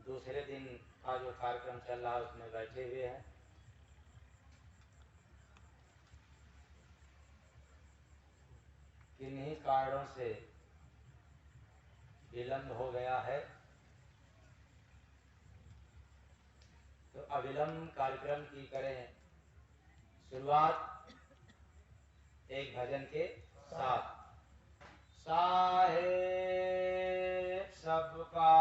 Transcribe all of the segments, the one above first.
दूसरे दिन का जो कार्यक्रम चल रहा है उसमें बैठे हुए हैं। किन्हीं कारणों से विलंब हो गया है, तो अविलंब कार्यक्रम की करें शुरुआत एक भजन के साथ। साहेब सबका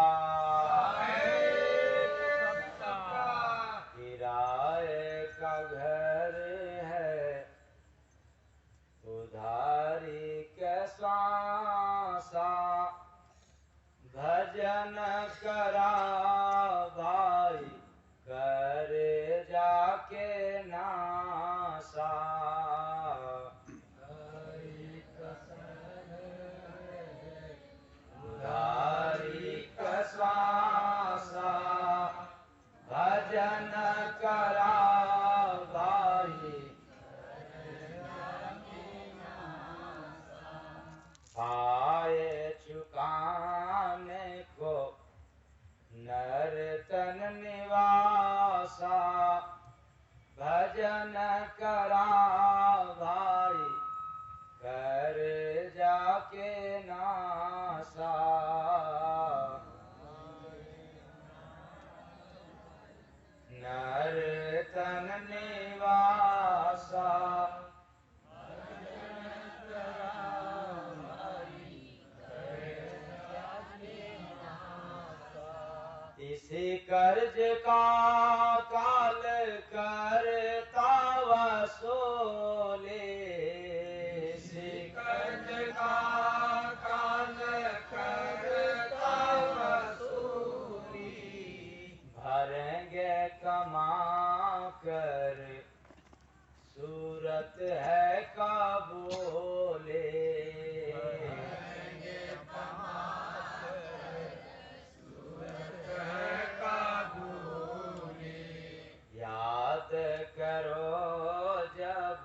किराए का घर है, उधारी के स्वासा भजन करा भाई कर जाके नासा। उधारी का स्वासा भजन करा भाई आए चुकाने को नर्तन निवासा भजन करा भाई कर जाके नासा। नर्तन निवासा इसी कर्ज का काल करता वसूले। इसी कर्ज का काल करता वसूली भरेंगे कमा कर सूरत है काबूले। याद करो जब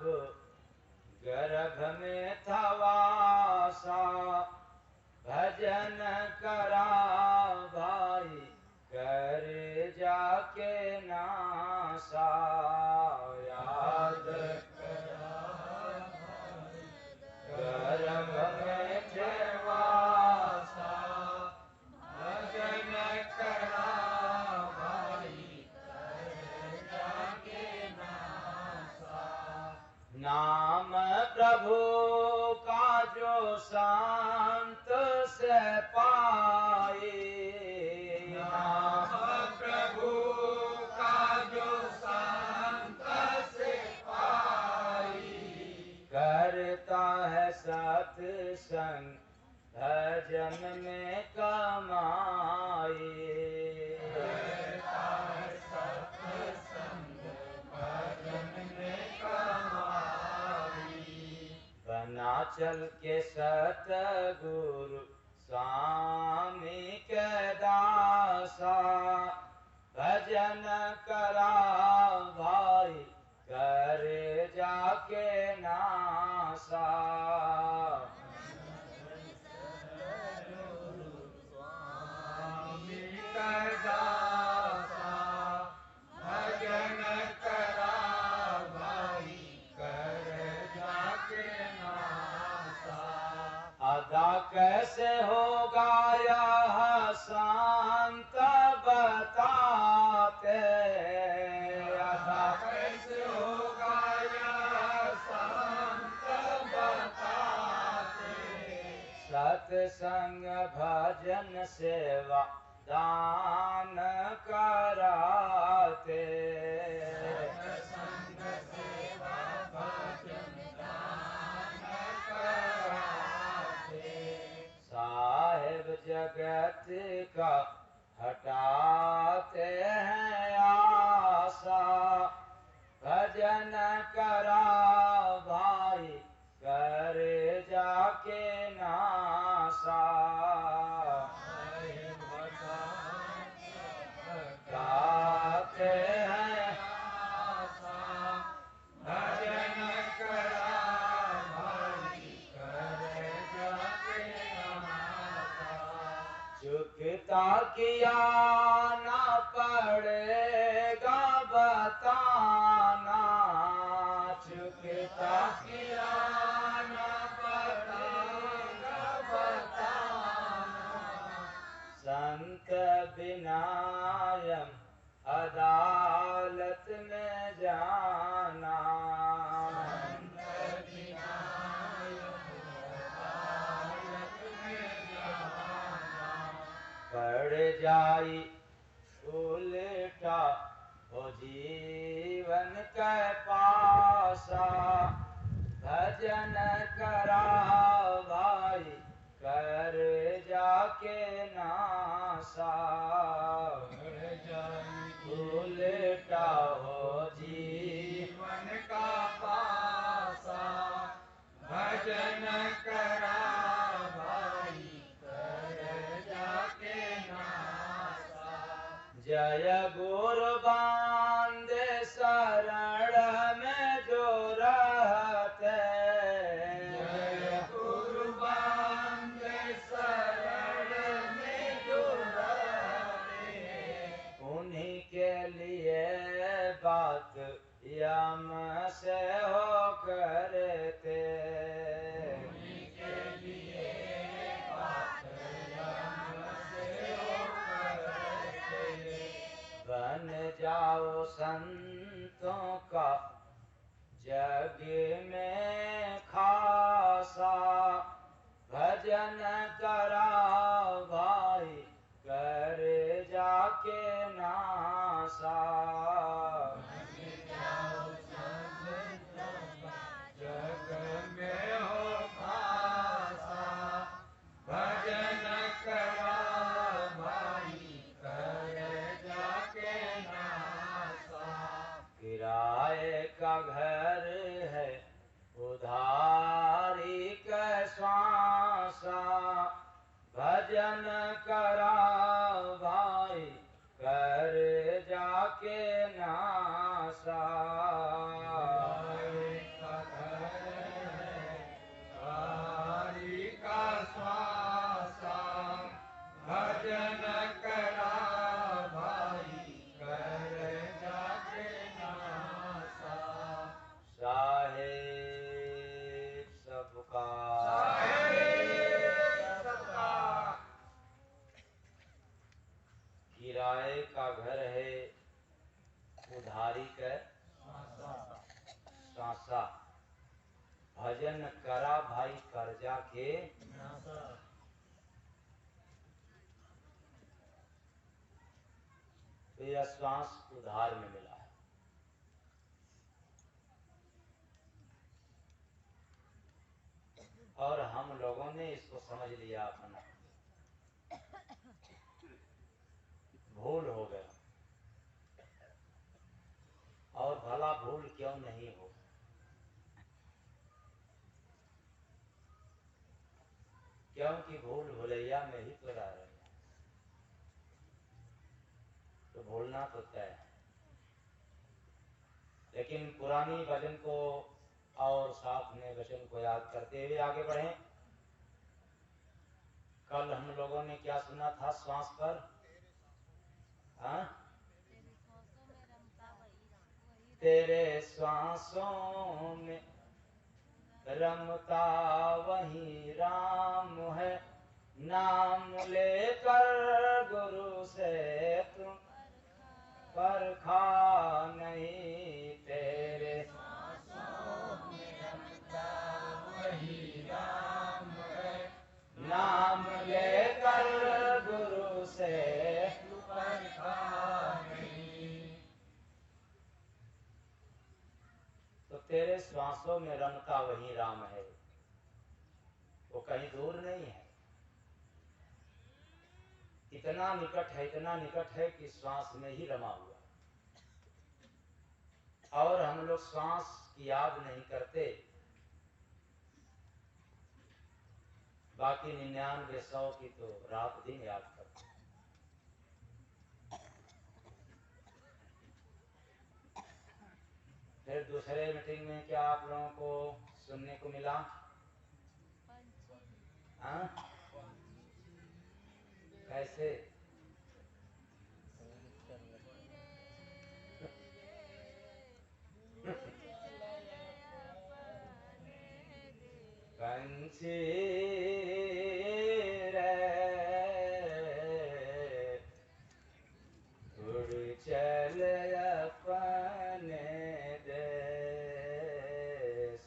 गर्भ में था वासा भजन करा भाई कर जाके नासा। याद गर्भ में थे वासा भजन करा नाम प्रभु का जो संत से पाए। नाम प्रभु का जो संत से पाए करता है सत्संग भजन में कमाए। बनाचल के सतगुरु स्वामी के दासा भजन करा भाई कर जाके नासा। स्वामी के दासा भजन करा भाई कर जाके नासा। अदा कैसे होगा यह संत बताते। अदा कैसे होगा यह संत बताते। सत्संग भजन सेवा दान कराते। सत्संग सेवा भजन दान कराते। साहिब जगत का हटाते हैं आशा भजन करा भाई कर जाके नासा। गाते हैं आशा भजन करा भाई कर जाके नासा। चुकता चुकता किया ना पड़ेगा बताना, चुकता किया ना पड़ेगा बताना, संत बिनायम अदालत में जाना, संत बिनायम अदालत में जाना, पड़ जाई उल्टा हो जीवन के पासा, भजन करा भाई कर जाके नासा, उल्टा हो जीवन का पासा, भजन करा भाई कर जाके नासा, जय गुरु बांधे शरण में जो रहते, जय गुरु बांधे शरण में जो रहते, उन्हीं के लिए बात यम से हो करते, उन्हीं के लिए बात यम से हो करते, बन जाओ संतों का जग में खासा, भजन करा भाई कर जाके नासा, बन जाओ संतों का जग में हो खासा, भजन करा भाई कर जाके नासा, किराए का घर है उधारी के श्वासा, भजन करा भाई कर जाके नासा, किराए का घर है उधारी का श्वासा, भजन करा भाई कर जाके नासा, साहेब सबका, साहेब सबका, किराए का घर है उधारी का श्वासा, भजन करा भाई कर्जा के नासा, तो यह श्वास उधार में मिला है। और हम लोगों ने इसको समझ लिया अपना, भूल हो गया, और भला भूल क्यों नहीं हो, क्योंकि भूल भुलैया में ही तो रह रहे हैं, तो भूलना तो तय है। लेकिन पुरानी वचन को और साथ में वचन को याद करते हुए आगे बढ़े। कल हम लोगों ने क्या सुना था श्वास पर? तेरे श्वासों में रमता वही राम है, नाम लेकर गुरु से तुम परखा नहीं, तेरे श्वासों में रमता वही राम है, नाम लेकर गुरु से तुम परखा नहीं। तो तेरे श्वासों में रमता वही राम है, वो कहीं दूर नहीं है, इतना निकट है कि श्वास में ही रमा हुआ। और हम लोग श्वास की याद नहीं करते, बाकी 99-100 की तो रात दिन याद करते। फिर दूसरे मीटिंग में क्या आप लोगों को सुनने को मिला? हाँ? कैसे? पंछी रे उड़ चल अपने देश।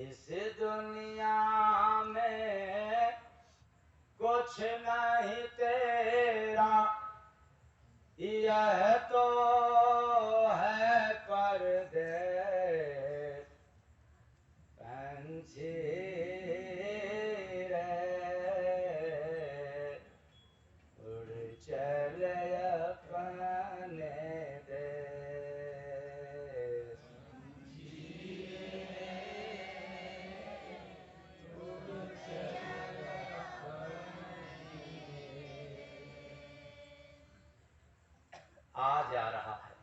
इस दुनिया में कुछ नहीं तेरा, यह तो है परदेस। पंछी रे उड़ चल अपने देश। आ जा रहा है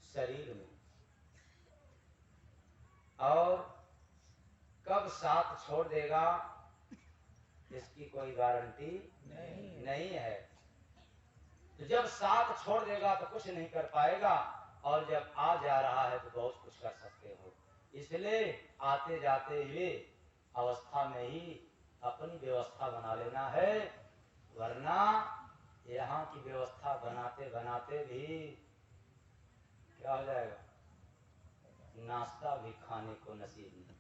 शरीर में, और कब साथ छोड़ देगा इसकी कोई गारंटी नहीं है। तो जब साथ छोड़ देगा तो कुछ नहीं कर पाएगा, और जब आ जा रहा है तो बहुत कुछ कर सकते हो। इसलिए आते जाते हुए अवस्था में ही अपनी व्यवस्था बना लेना है, वरना यहाँ की व्यवस्था बनाते बनाते भी क्या हो जाएगा, नाश्ता भी खाने को नसीब नहीं।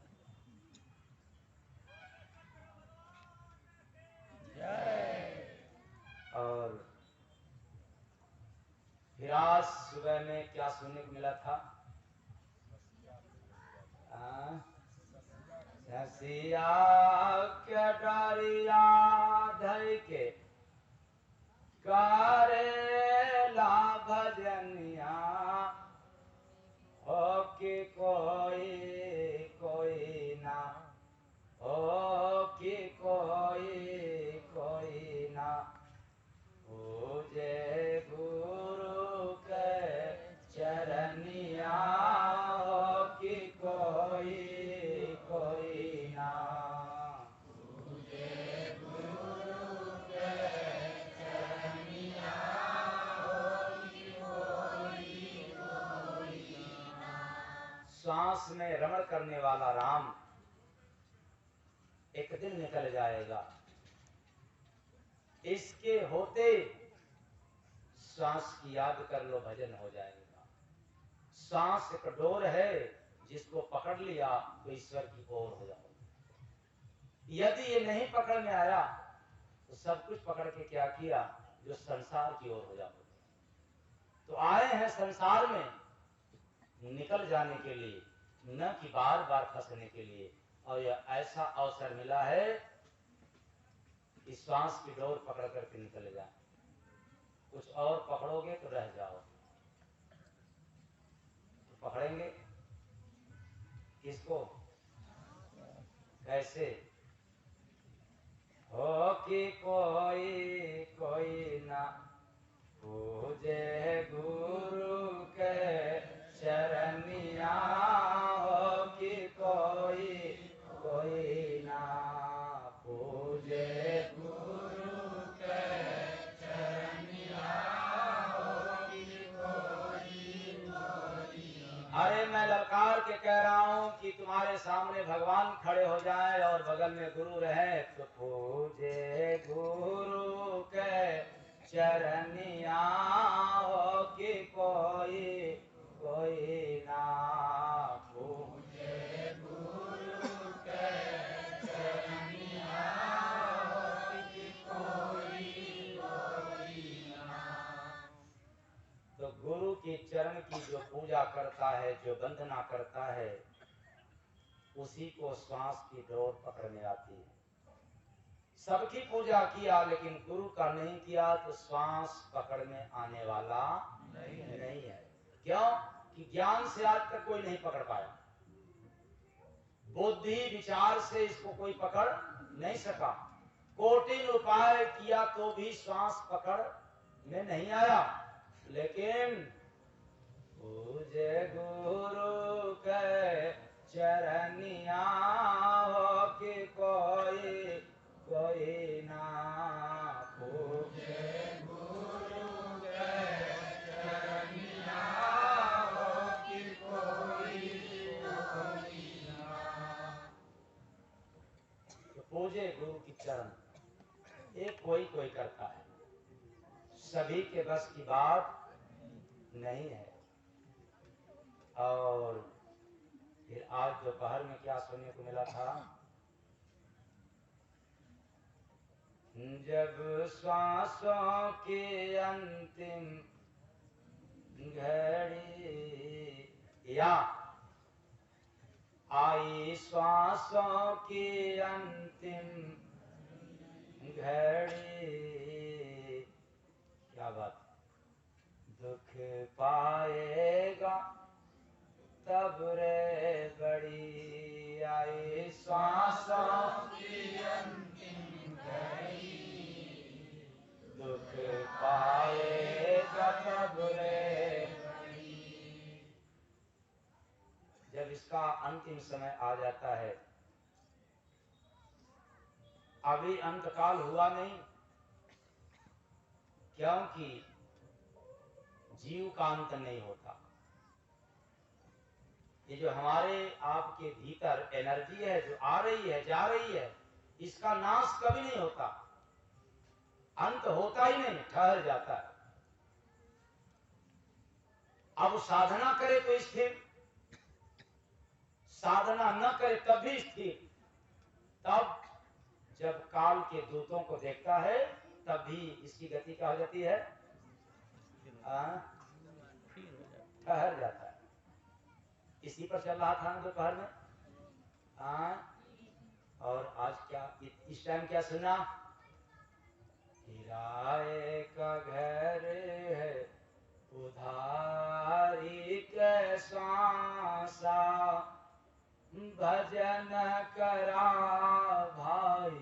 और फिर आज सुबह में क्या सुनने को मिला था, ससिया के डरिया धर के करेला भजनिया, हो कि कोई कोई ना, हो कि कोई ना पूजे गुरु के चरनिया, हो कि कोई ना पूजे गुरु के चरनिया, हो कि कोई ना। श्वास में रमण करने वाला राम एक दिन निकल जाएगा, इसके होते सांस की याद कर लो, भजन हो जाएगा। सांस एक डोर है, जिसको पकड़ लिया तो ईश्वर की ओर हो जाओ। यदि ये नहीं पकड़ में आया तो सब कुछ पकड़ के क्या किया, जो संसार की ओर हो जाओ। तो आए हैं संसार में निकल जाने के लिए, न कि बार बार फंसने के लिए। और यह ऐसा अवसर मिला है कि श्वास की डोर पकड़ करके निकल जाए। कुछ और पकड़ोगे तो रह जाओ। तो पकड़ेंगे किसको, कैसे, हो कि कोई ना पूजे गुरु के चरनिया, हो कि कोई ना पूजे गुरु के चरनिया, हो कि कोई ना। अरे मैं ललकार के कह रहा हूं कि तुम्हारे सामने भगवान खड़े हो जाए और बगल में गुरु रहे, तो पूजे गुरु के चरनिया, हो कि कोई ना पूजे गुरु के चरनिया, हो कि कोई ना। तो गुरु के चरण की जो पूजा करता है, जो वंदना करता है, उसी को श्वास की डोर पकड़ में आती है। सबकी पूजा किया लेकिन गुरु का नहीं किया तो श्वास पकड़ में आने वाला नहीं है। क्यों कि ज्ञान से आज तक कोई नहीं पकड़ पाया, बुद्धि विचार से इसको कोई पकड़ नहीं सका। कोटिन उपाय किया तो भी श्वास पकड़ में नहीं आया। लेकिन पूजे गुरु के चरनिया, हो कि कोई ना पूजे पूजे गुरु की चरण, ये कोई कोई करता है, सभी के बस की बात नहीं है। और फिर आज दोपहर में क्या सुनने को मिला था, जब श्वासों की अंतिम घड़ी या आई, श्वासों की अंतिम घड़ी, क्या बात, दुख पाएगा तब रे बड़ी, आई श्वासों की अंतिम घड़ी, दुख पाएगा तब रे बड़ी। जब इसका अंतिम समय आ जाता है, अभी अंतकाल हुआ नहीं, क्योंकि जीव का अंत नहीं होता। ये जो हमारे आपके भीतर एनर्जी है, जो आ रही है जा रही है, इसका नाश कभी नहीं होता, अंत होता ही नहीं, ठहर जाता है। अब साधना करे तो स्थिर, साधना न करे तब भी स्थिर। तब जब काल के दूतों को देखता है तब भी इसकी गति क्या हो जाती है, ठहर जाता है। इसी पर चल रहा था ना दोपहर में। और आज क्या इस टाइम क्या सुना, किराए का घर है उधारी के सांसा, भजन करा भाई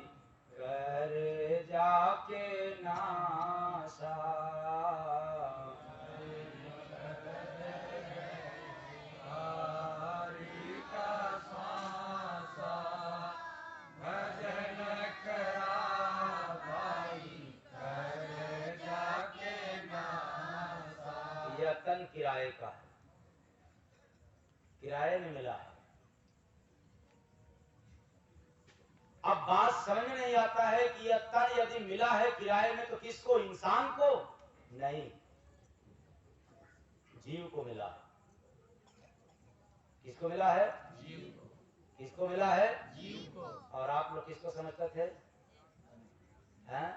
कर जाके नासा, तन किराए का है, किराए में मिला है। अब बात समझ में नहीं आता है कि यह तन यदि मिला है किराए में तो किसको, इंसान को नहीं, जीव को मिला है। किसको मिला है, जीव को। किसको मिला है, जीव को। और आप लोग किसको समझते थे, हैं?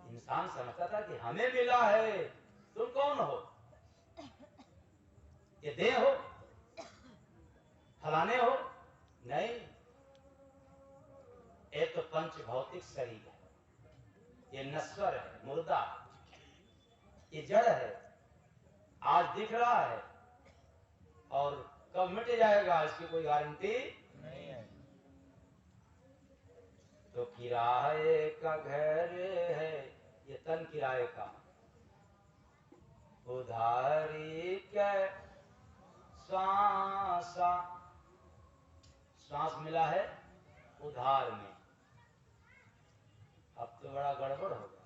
इंसान समझता था कि हमें मिला है। तुम कौन हो, ये देह हो, फलाने हो, नहीं, ये तो पंच भौतिक शरीर है, ये नश्वर है, मुर्दा, ये जड़ है, आज दिख रहा है और कब मिट जाएगा इसकी कोई गारंटी नहीं है। तो किराए का घर है ये तन किराए का, उधारी के श्वासा, श्वास मिला है उधार में। अब तो बड़ा गड़बड़ हो गया,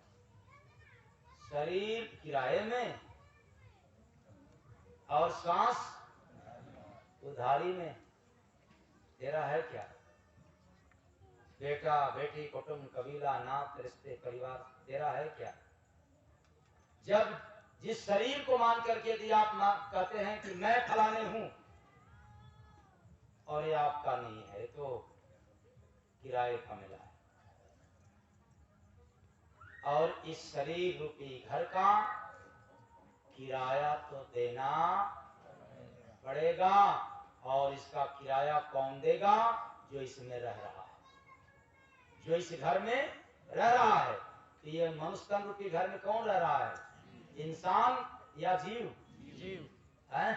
शरीर किराए में और श्वास उधारी में। तेरा है क्या, बेटा बेटी कुटुंब कबीला नात रिश्ते परिवार तेरा है क्या? जब जिस शरीर को मान करके यदि आप कहते हैं कि मैं फलाने हूं और ये आपका नहीं है, तो किराए का मिला है। और इस शरीर रूपी घर का किराया तो देना पड़ेगा। और इसका किराया कौन देगा, जो इसमें रह रहा है, जो इस घर में रह रहा है। तो ये मनुष्य तन रूपी घर में कौन रह रहा है, इंसान या जीव? जीव है,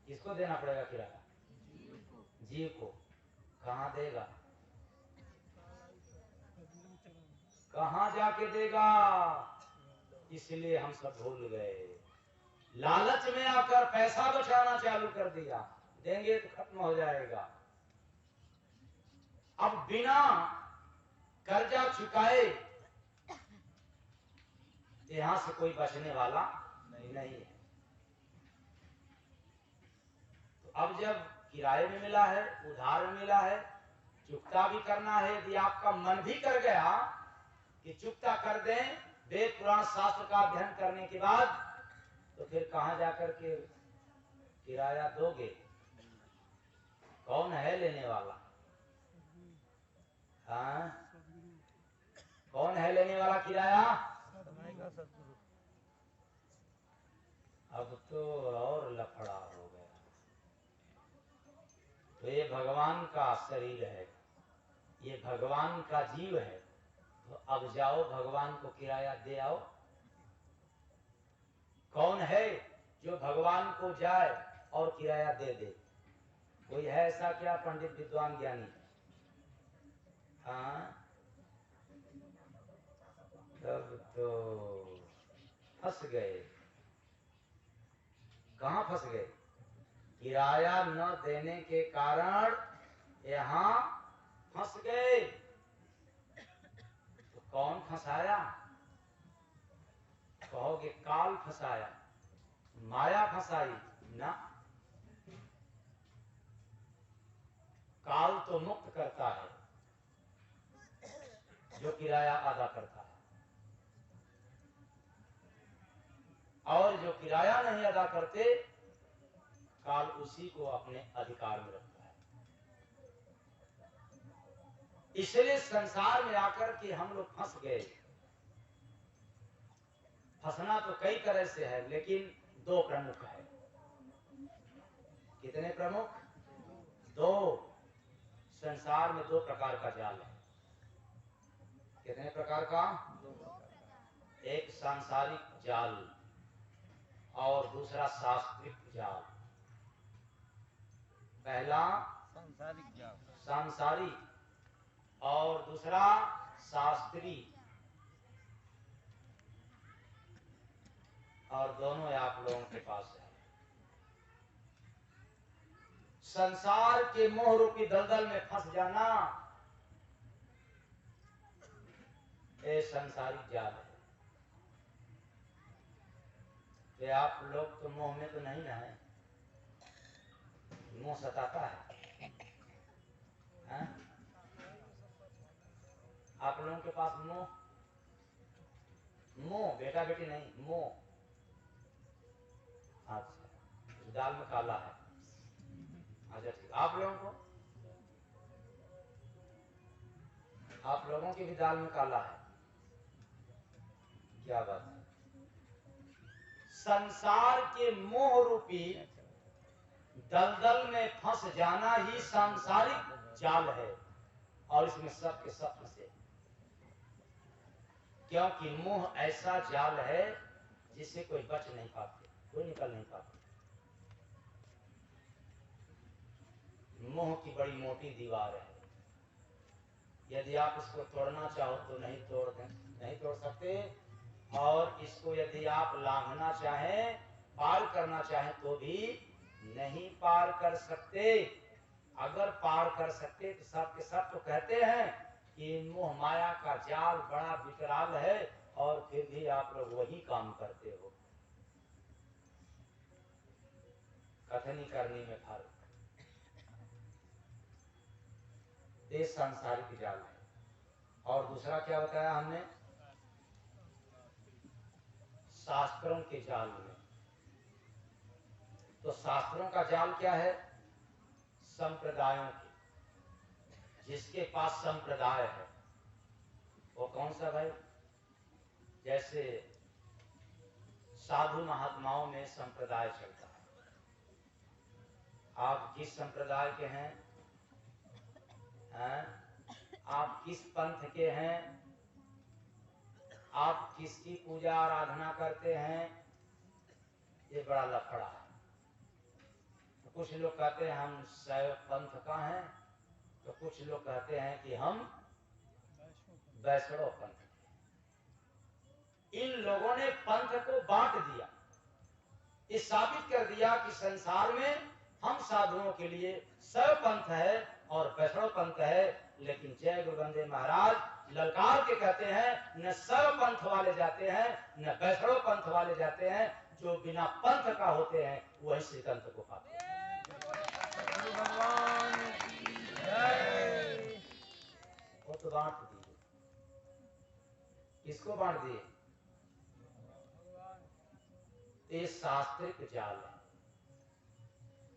किसको देना पड़ेगा किराया? जीव को। कहाँ देगा, कहाँ जाके देगा? इसलिए हम सब भूल गए, लालच में आकर पैसा बचाना चालू कर दिया, देंगे तो खत्म हो जाएगा। अब बिना कर्जा चुकाए यहां से कोई बचने वाला नहीं है। तो अब जब किराए में मिला है, उधार में मिला है, चुकता भी करना है। यदि आपका मन भी कर गया कि चुकता कर दें वेद पुराण शास्त्र का अध्ययन करने के बाद, तो फिर कहां जाकर के किराया दोगे? कौन है लेने वाला? हाँ, कौन है लेने वाला किराया? अब तो और लफड़ा हो गया। तो ये भगवान का शरीर है, ये भगवान का जीव है, तो अब जाओ भगवान को किराया दे आओ। कौन है जो भगवान को जाए और किराया दे दे? कोई है ऐसा क्या पंडित विद्वान ज्ञानी? हाँ, तब तो फंस गए। कहाँ फंस गए? किराया न देने के कारण यहाँ फंस गए। तो कौन फंसाया? कहोगे काल फंसाया, माया फंसाई ना। काल तो मुक्त करता है जो किराया अदा करता है, और जो किराया नहीं अदा करते काल उसी को अपने अधिकार में रखता है। इसलिए संसार में आकर के हम लोग फंस गए। फंसना तो कई तरह से है, लेकिन दो प्रमुख है। कितने प्रमुख? दो। संसार में दो प्रकार का जाल है। कितने प्रकार का? एक सांसारिक जाल और दूसरा शास्त्रिक जाल। पहला सांसारिक और दूसरा शास्त्रीय, और दोनों आप लोगों के पास है। संसार के मोह रूपी दलदल में फंस जाना, ये संसारिक जाल है। तो आप लोग तो मोह में तो नहीं ना है? मोह सताता है, है? आप लोगों के पास मोह? मोह बेटा बेटी नहीं, मोह। अच्छा, दाल में काला है। अच्छा ठीक। आप लोगों को? आप लोगों की भी दाल में काला है। क्या बात है? संसार के मोह रूपी दलदल में फंस जाना ही सांसारिक जाल है, और इसमें सब के सब फंसे। क्योंकि मोह ऐसा जाल है जिससे कोई बच नहीं पाते, कोई निकल नहीं पाते। मोह की बड़ी मोटी दीवार है। यदि आप इसको तोड़ना चाहो तो नहीं तोड़ सकते, और इसको यदि आप लांघना चाहें, पार करना चाहें, तो भी नहीं पार कर सकते। अगर पार कर सकते तो सब के सब तो कहते हैं कि मोह माया का जाल बड़ा विकराल है, और फिर भी आप लोग वही काम करते हो। कथनी करनी में फर्क। ये सांसारिक जाल है। और दूसरा क्या बताया हमने? शास्त्रों के जाल में। तो शास्त्रों का जाल क्या है? संप्रदायों के। जिसके पास संप्रदाय है वो कौन सा भाई? जैसे साधु महात्माओं में संप्रदाय चलता है। आप किस संप्रदाय के हैं? आप किस पंथ के हैं? आप किसकी पूजा आराधना करते हैं? ये बड़ा लफड़ा है। तो कुछ लोग कहते हैं हम शैव पंथ का हैं, तो कुछ लोग कहते हैं कि हम वैष्णव पंथ। इन लोगों ने पंथ को बांट दिया। ये साबित कर दिया कि संसार में हम साधुओं के लिए शैव पंथ है और वैष्णव पंथ है। लेकिन जय गुरु बंदे महाराज ललकार के कहते हैं, न शैव पंथ वाले जाते हैं न वैष्णव पंथ वाले जाते हैं। जो बिना पंथ का होते हैं वही श्रीकंठ को पाते हैं। तो बांट दिए। किसको बांट दिए? ये शास्त्रिक जाल है,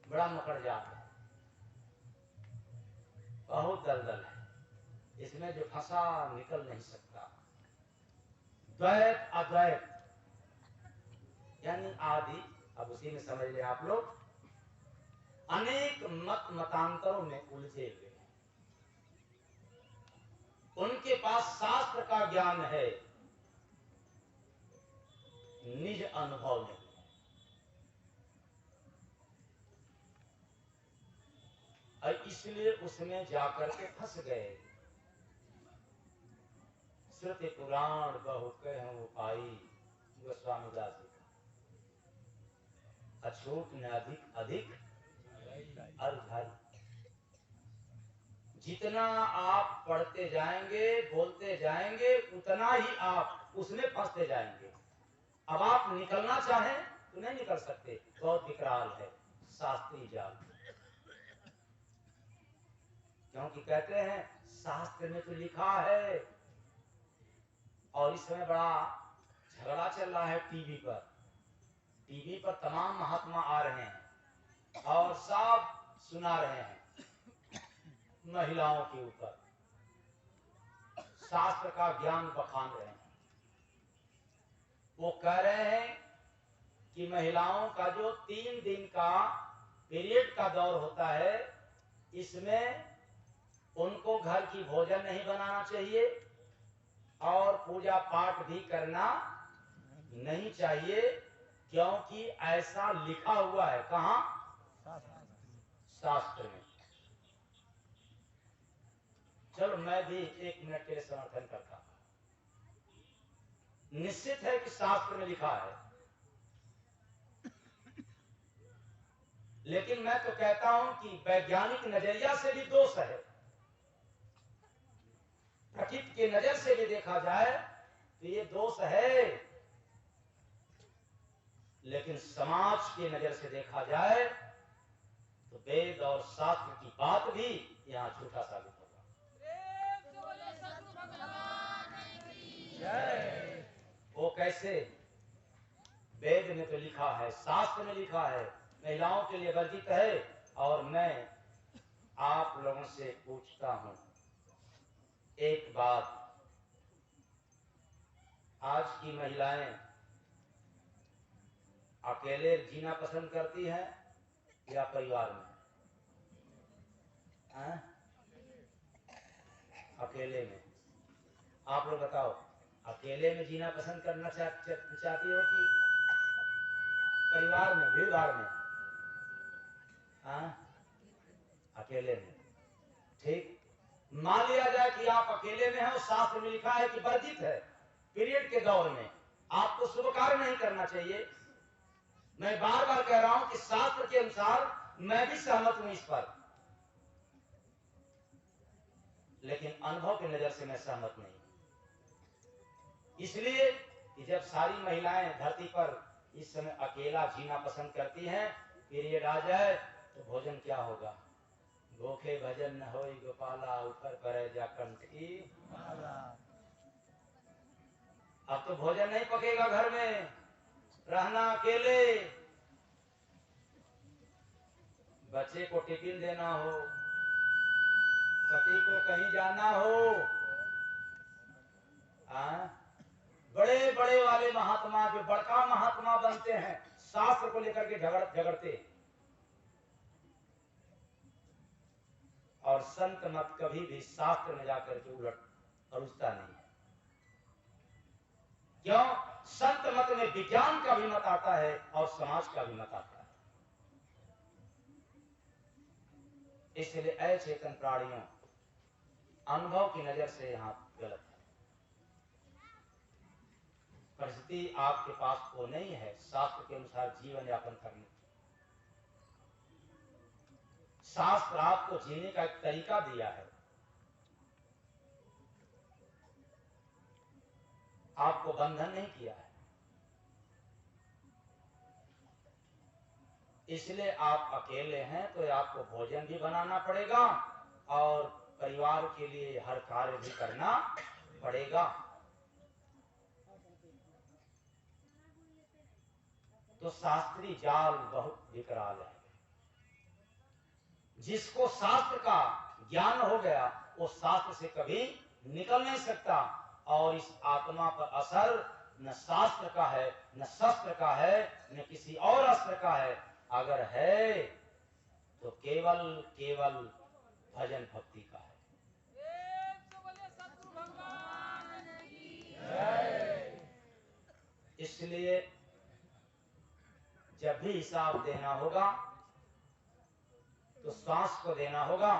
बड़ा मकर जाल है, बहुत दलदल है, इसमें जो फंसा निकल नहीं सकता। द्वैत अद्वैत यानी आदि, अब उसी में समझ ले आप लोग, अनेक मत मतांतरों में उलझे हुए हैं। उनके पास शास्त्र का ज्ञान है, निज अनुभव में, और इसलिए उसमें जाकर के फंस गए। श्रुति पुराण बहु कहूं पाई, गोस्वामी दास जी का, अछूट न अधिक अधिक अरघाई। जितना आप पढ़ते जाएंगे, बोलते जाएंगे, उतना ही आप उसमें फंसते जाएंगे। अब आप निकलना चाहें तो नहीं निकल सकते, बहुत विकराल है शास्त्रीय जाल। क्योंकि कहते हैं शास्त्र में तो लिखा है, और इस समय बड़ा झगड़ा चल रहा है टीवी पर तमाम महात्मा आ रहे हैं और सब सुना रहे हैं महिलाओं के ऊपर, शास्त्र का ज्ञान बखान रहे हैं। वो कह रहे हैं कि महिलाओं का जो 3 दिन का पीरियड का दौर होता है, इसमें उनको घर की भोजन नहीं बनाना चाहिए और पूजा पाठ भी करना नहीं चाहिए, क्योंकि ऐसा लिखा हुआ है। कहाँ? शास्त्र में। चलो मैं भी 1 मिनट के लिए समर्थन करता हूं। निश्चित है कि शास्त्र में लिखा है, लेकिन मैं तो कहता हूं कि वैज्ञानिक नजरिया से भी दोष है। प्रकृति के नजर से भी देखा जाए तो ये दोष है, लेकिन समाज के नजर से देखा जाए तो वेद और शास्त्र की बात भी यहाँ झूठा साबित होगा। वो कैसे? वेद में तो लिखा है, शास्त्र में लिखा है, महिलाओं के लिए वर्जित है। और मैं आप लोगों से पूछता हूं एक बात, आज की महिलाएं अकेले जीना पसंद करती हैं या परिवार में? अकेले में। आप लोग बताओ, अकेले में जीना पसंद करना चाहती हो कि परिवार में, भीड़ भाड़ में? अकेले में। ठीक, मान लिया जाए कि आप अकेले में हैं और शास्त्र में लिखा है कि वर्जित है पीरियड के दौर में आपको शुभ कार्य नहीं करना चाहिए। मैं बार बार कह रहा हूं कि शास्त्र के अनुसार मैं भी सहमत हूं इस पर, लेकिन अनुभव की नजर से मैं सहमत नहीं। इसलिए कि जब सारी महिलाएं धरती पर इस समय अकेला जीना पसंद करती हैं, पीरियड आ जाए तो भोजन क्या होगा? भूखे भजन न होई गोपाला, ऊपर करे जा कंठ की माला। अब तो भोजन नहीं पकेगा घर में, रहना अकेले, बच्चे को टिफिन देना हो, पति को कहीं जाना हो। बड़े बड़े वाले महात्मा, जो बड़का महात्मा बनते हैं, शास्त्र को लेकर के झगड़ते, और संत मत कभी भी शास्त्र में जाकर के उलट अरुचता नहीं है। क्यों? संत मत में विज्ञान का भी मत आता है और समाज का भी मत आता है। इसलिए अचेतन प्राणियों, अनुभव की नजर से यहां गलत है। परिस्थिति आपके पास वो नहीं है शास्त्र के अनुसार जीवन यापन करने की। शास्त्र आपको जीने का एक तरीका दिया है, आपको बंधन नहीं किया है। इसलिए आप अकेले हैं तो आपको भोजन भी बनाना पड़ेगा और परिवार के लिए हर कार्य भी करना पड़ेगा। तो शास्त्री जाल बहुत विकराल है। जिसको शास्त्र का ज्ञान हो गया वो शास्त्र से कभी निकल नहीं सकता। और इस आत्मा पर असर न शास्त्र का है, न शस्त्र का है, न किसी और अस्त्र का है। अगर है तो केवल केवल भजन भक्ति का है। इसलिए जब भी हिसाब देना होगा तो श्वास को देना होगा।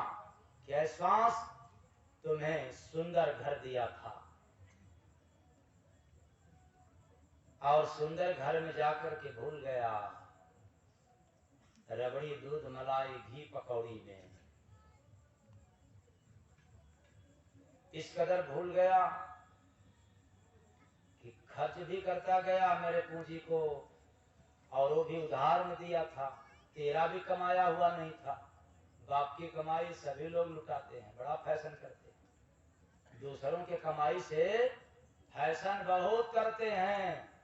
क्या श्वास, तुम्हें सुंदर घर दिया था और सुंदर घर में जाकर के भूल गया रबड़ी दूध मलाई घी पकौड़ी में। इस कदर भूल गया कि खर्च भी करता गया मेरे पूंजी को, और वो भी उधार में दिया था। तेरा भी कमाया हुआ नहीं था। बाप की कमाई सभी लोग लुटाते हैं, बड़ा फैशन करते हैं। दूसरों के कमाई से फैशन बहुत करते हैं।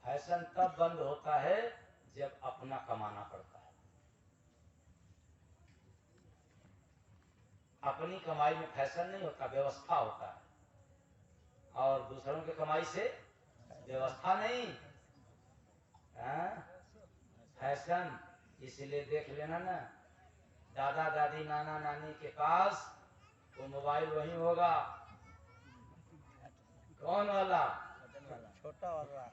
फैशन तब बंद होता है जब अपना कमाना पड़ता है। अपनी कमाई में फैशन नहीं होता, व्यवस्था होता है। और दूसरों की कमाई से व्यवस्था नहीं, फैशन। इसलिए देख लेना ना, दादा दादी नाना नानी के पास वो मोबाइल वही होगा। कौन वाला? छोटा वाला।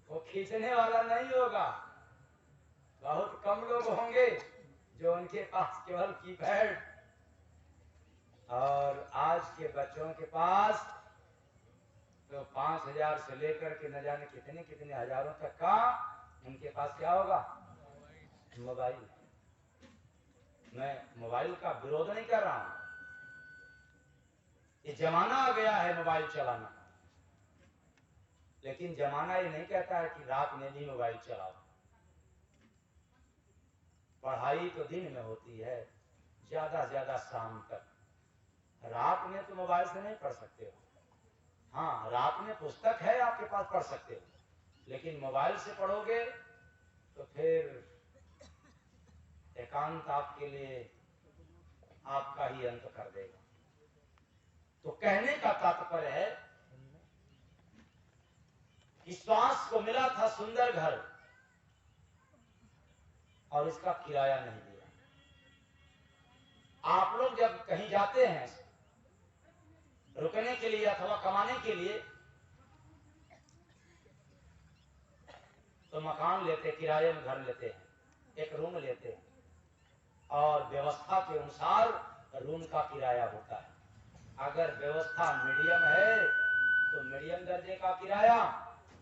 वो खींचने वाला नहीं होगा। बहुत कम लोग होंगे जो उनके पास केवल कीपैड। और आज के बच्चों के पास तो 5,000 से लेकर के न जाने कितने कितने हजारों तक का उनके पास क्या होगा? मोबाइल। मैं मोबाइल का विरोध नहीं कर रहा हूं। ये जमाना आ गया है मोबाइल चलाना, लेकिन जमाना ये नहीं कहता है कि रात में भी मोबाइल चलाओ। पढ़ाई तो दिन में होती है, ज्यादा से ज्यादा शाम तक। रात में तो मोबाइल से नहीं पढ़ सकते हो। हाँ, रात में पुस्तक है आपके पास, पढ़ सकते हो, लेकिन मोबाइल से पढ़ोगे तो फिर एकांत आपके लिए आपका ही अंत कर देगा। तो कहने का तात्पर्य है कि श्वास को मिला था सुंदर घर और इसका किराया नहीं दिया। आप लोग जब कहीं जाते हैं रुकने के लिए अथवा कमाने के लिए तो मकान लेते, किराए में घर लेते हैं, एक रूम लेते हैं और व्यवस्था के अनुसार रूम का किराया होता है। अगर व्यवस्था मीडियम है तो मीडियम दर्जे का किराया,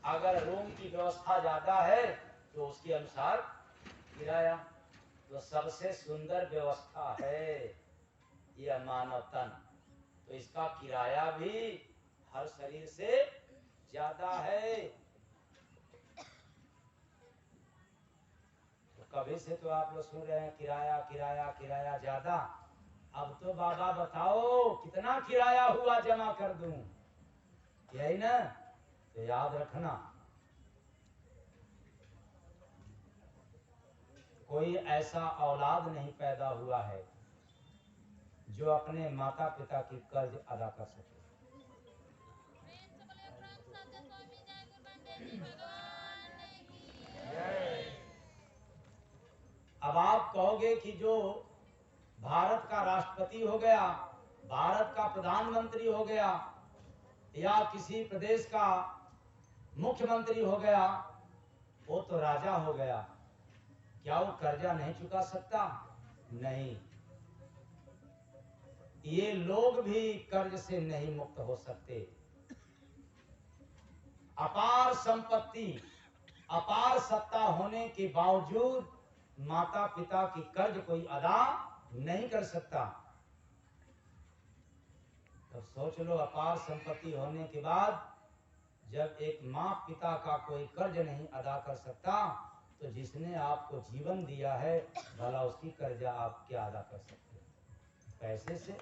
अगर रूम की व्यवस्था ज्यादा है तो उसके अनुसार किराया। तो सबसे सुंदर व्यवस्था है यह मानव तन, तो इसका किराया भी हर शरीर से ज्यादा है। तो कभी से तो आप लोग सुन रहे हैं किराया किराया किराया ज्यादा। अब तो बाबा बताओ कितना किराया हुआ, जमा कर दूं, यही ना? तो याद रखना, कोई ऐसा औलाद नहीं पैदा हुआ है जो अपने माता पिता की कर्ज अदा कर सके। अब आप कहोगे कि जो भारत का राष्ट्रपति हो गया, भारत का प्रधानमंत्री हो गया, या किसी प्रदेश का मुख्यमंत्री हो गया, वो तो राजा हो गया, क्या वो कर्जा नहीं चुका सकता? नहीं, ये लोग भी कर्ज से नहीं मुक्त हो सकते। अपार संपत्ति, अपार सत्ता होने के बावजूद माता पिता की कर्ज कोई अदा नहीं कर सकता। तो सोच लो, अपार संपत्ति होने के बाद जब एक माँ पिता का कोई कर्ज नहीं अदा कर सकता तो जिसने आपको जीवन दिया है भला उसकी कर्जा आप क्या अदा कर सकते हैं? पैसे से?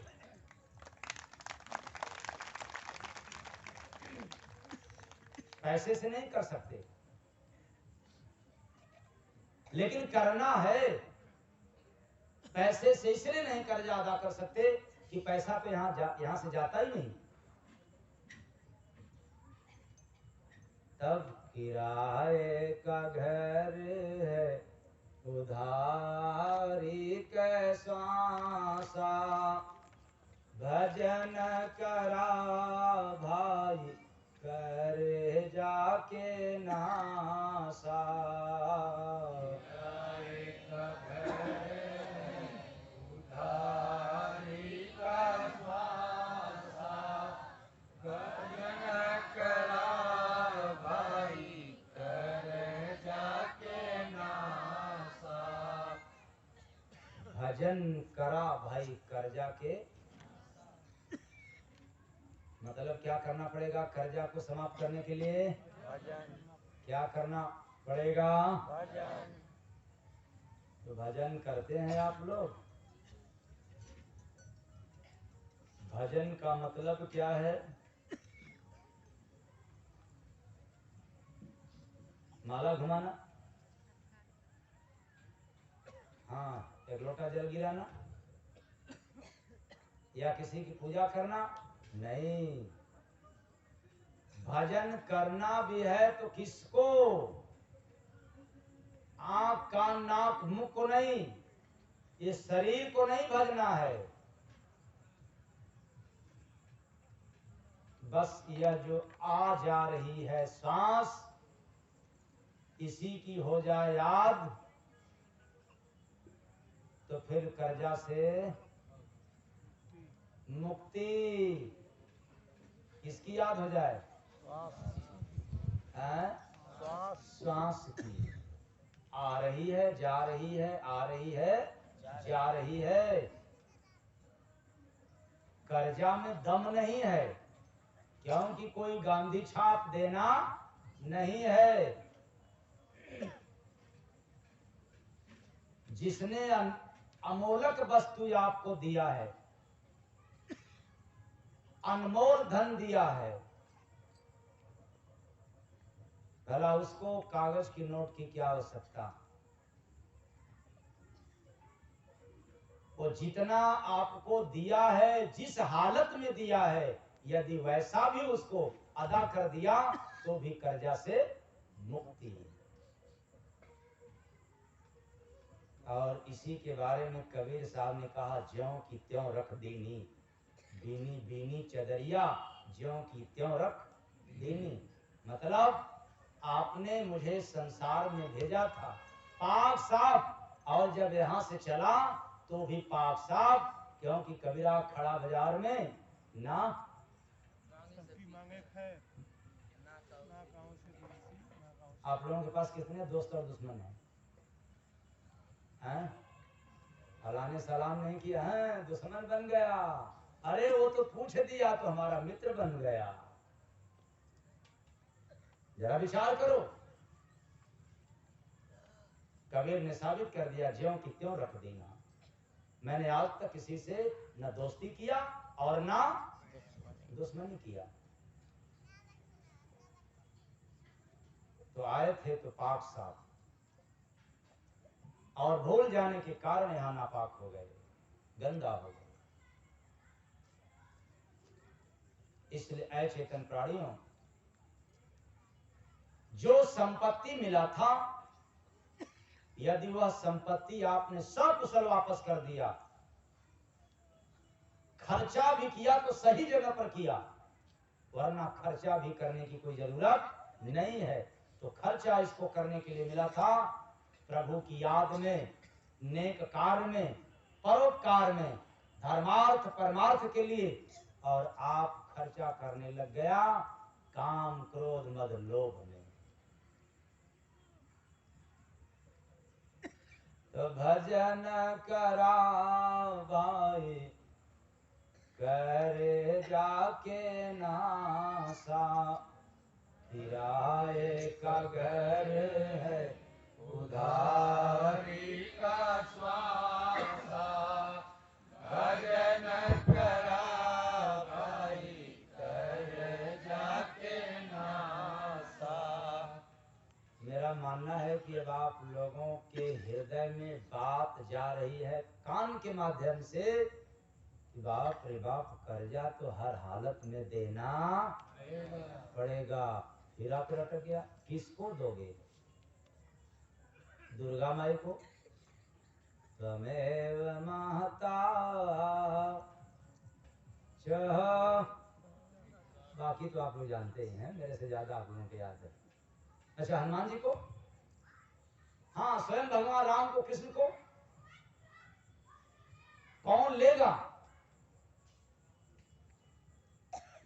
पैसे से नहीं कर सकते, लेकिन करना है। पैसे से इसलिए नहीं कर्जा अदा कर सकते कि पैसा तो यहां से जाता ही नहीं। तब किराए का घर है उधारी कैसा सा, भजन करा भाई कर जाके नासा। किराए का घर है उधारी कैसा सा, भजन करा भाई कर जाके नासा। भजन करा भाई कर्जा के, मतलब क्या करना पड़ेगा कर्जा को समाप्त करने के लिए? भजन। क्या करना पड़ेगा? भजन। तो भजन करते हैं आप लोग? भजन का मतलब क्या है? माला घुमाना, हाँ, एक लोटा जल गिराना, या किसी की पूजा करना? नहीं, भजन करना भी है तो किसको? आंख कान नाक मुख को नहीं, ये शरीर को नहीं भजना है। बस यह जो आ जा रही है सांस, इसी की हो जाए याद, तो फिर कर्जा से मुक्ति। किसकी याद हो जाए? श्वास की। आ रही है, जा रही है, आ रही है, जा रही है। कर्जा में दम नहीं है, क्योंकि कोई गांधी छाप देना नहीं है। जिसने अमोलक वस्तु आपको दिया है, अनमोल धन दिया है, भला उसको कागज की नोट की क्या आवश्यकता? वो जितना आपको दिया है, जिस हालत में दिया है, यदि वैसा भी उसको अदा कर दिया तो भी कर्जा से मुक्ति है। और इसी के बारे में कबीर साहब ने कहा, ज्यों की त्यों रख दीनी, बीनी बीनी चदरिया, ज्यों की त्यों रख दीनी। मतलब आपने मुझे संसार में भेजा था पाक साफ, और जब यहाँ से चला तो भी पाक साफ, क्योंकि कबीरा खड़ा बाजार में ना आप लोगों के पास कितने दोस्त और दुश्मन हैं? फलाने सलाम नहीं किया है, दुश्मन बन गया। अरे वो तो पूछ दिया तो हमारा मित्र बन गया। जरा विचार करो। कबीर ने साबित कर दिया, ज्यों की त्यों रख देना। मैंने आज तक किसी से न दोस्ती किया और ना दुश्मनी किया। तो आए थे तो पाक साफ, और भूल जाने के कारण यहां नापाक हो गए, गंदा हो गए। इसलिए अचेतन प्राणियों, जो संपत्ति मिला था, यदि वह संपत्ति आपने सकुशल वापस कर दिया, खर्चा भी किया तो सही जगह पर किया, वरना खर्चा भी करने की कोई जरूरत नहीं है। तो खर्चा इसको करने के लिए मिला था प्रभु की याद में, नेक कार्य में, परोपकार में, धर्मार्थ परमार्थ के लिए, और आप खर्चा करने लग गया काम क्रोध मद लोभ में। तो भजन करा भाई करे जाके नासा, किराए का घर है कि अब आप लोगों के हृदय में बात जा रही है कान के माध्यम से कि बाप रे बाप, कर्जा तो हर हालत में देना पड़ेगा। फिर आप अटक गया, किसको दोगे? दुर्गा माई को? त्वमेव महता च। बाकी तो आप लोग जानते ही हैं, मेरे से ज्यादा आप लोगों को याद है। अच्छा, हनुमान जी को? हाँ, स्वयं भगवान राम को, कृष्ण को? कौन लेगा?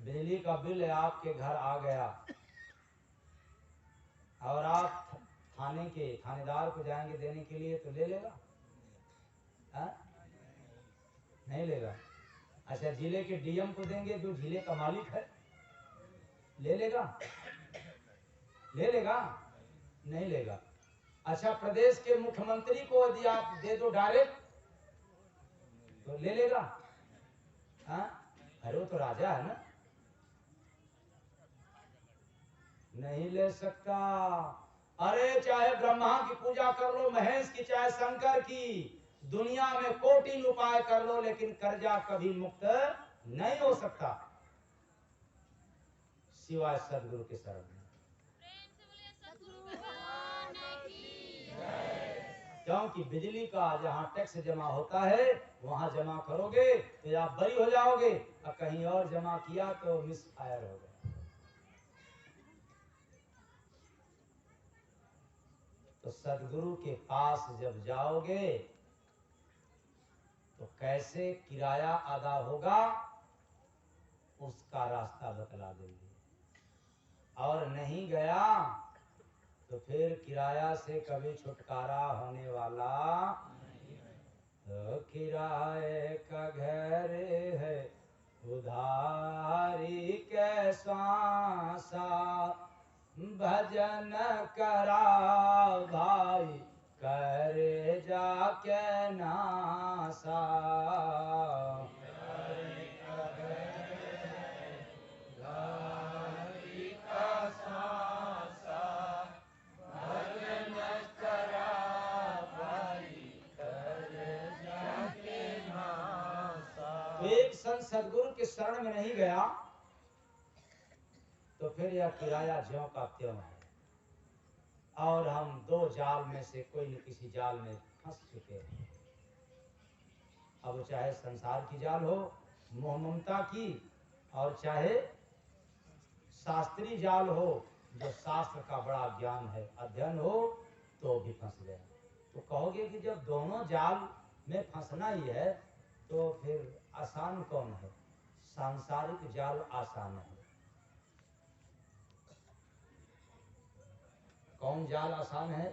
बिजली का बिल आपके घर आ गया और आप थाने के थानेदार को जाएंगे देने के लिए, तो ले लेगा? नहीं लेगा। अच्छा, जिले के डीएम को देंगे जो जिले का मालिक है, ले लेगा? ले लेगा? नहीं लेगा। अच्छा, प्रदेश के मुख्यमंत्री को यदि आप दे दो डायरेक्ट, तो ले लेगा? अरे वो तो राजा है ना, नहीं ले सकता। अरे चाहे ब्रह्मा की पूजा कर लो, महेश की, चाहे शंकर की, दुनिया में कोटि उपाय कर लो, लेकिन कर्जा कभी मुक्त नहीं हो सकता सिवाय सदगुरु के शरण में। क्योंकि बिजली का जहाँ टैक्स जमा होता है वहां जमा करोगे तो आप बरी हो जाओगे, और कहीं और जमा किया तो मिसफायर हो गया। तो सदगुरु के पास जब जाओगे तो कैसे किराया अदा होगा उसका रास्ता बतला देंगे, और नहीं गया तो फिर किराया से कभी छुटकारा होने वाला। तो किराए का घर है उधारी के स्वासा, भजन करा भाई करे जाके नासा। तो एक संत सदगुरु के शरण में नहीं गया तो फिर यह किराया ज्यों का त्यों है, और हम दो जाल में से कोई न किसी जाल में फंस चुके हैं। अब चाहे संसार की जाल हो, मोह ममता की, और चाहे शास्त्रीय जाल हो, जो शास्त्र का बड़ा ज्ञान है, अध्ययन हो, तो भी फंस गया। तो कहोगे कि जब दोनों जाल में फंसना ही है तो फिर आसान कौन है? सांसारिक जाल आसान है। कौन जाल आसान है?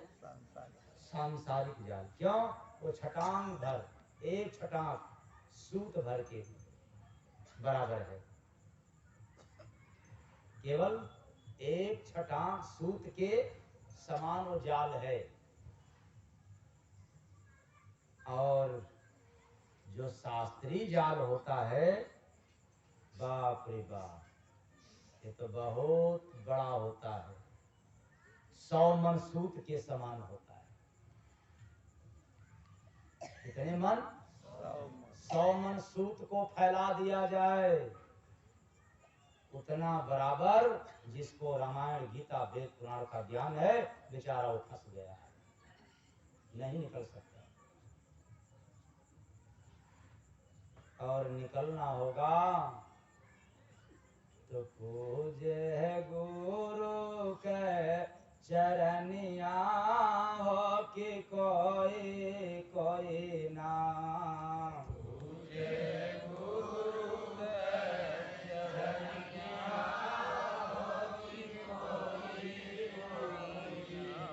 सांसारिक जाल। क्यों? वो छटांग भर, एक छटांग सूत भर के बराबर है। केवल एक छटांग सूत के समान वो जाल है। और जो शास्त्रीय जाल होता है, बाप रे बाप, ये तो बहुत बड़ा होता है, 100 मन सूत के समान होता है। कितने मन? 100 मन सूत को फैला दिया जाए, उतना बराबर जिसको रामायण गीता वेद पुराण का ज्ञान है, बेचारा वो फंस गया है, नहीं निकल सकता। और निकलना होगा तो पूजे गुरु के चरनिया हो कि कोई कोई ना। पूजे गुरु के चरनिया हो कि कोई कोई ना।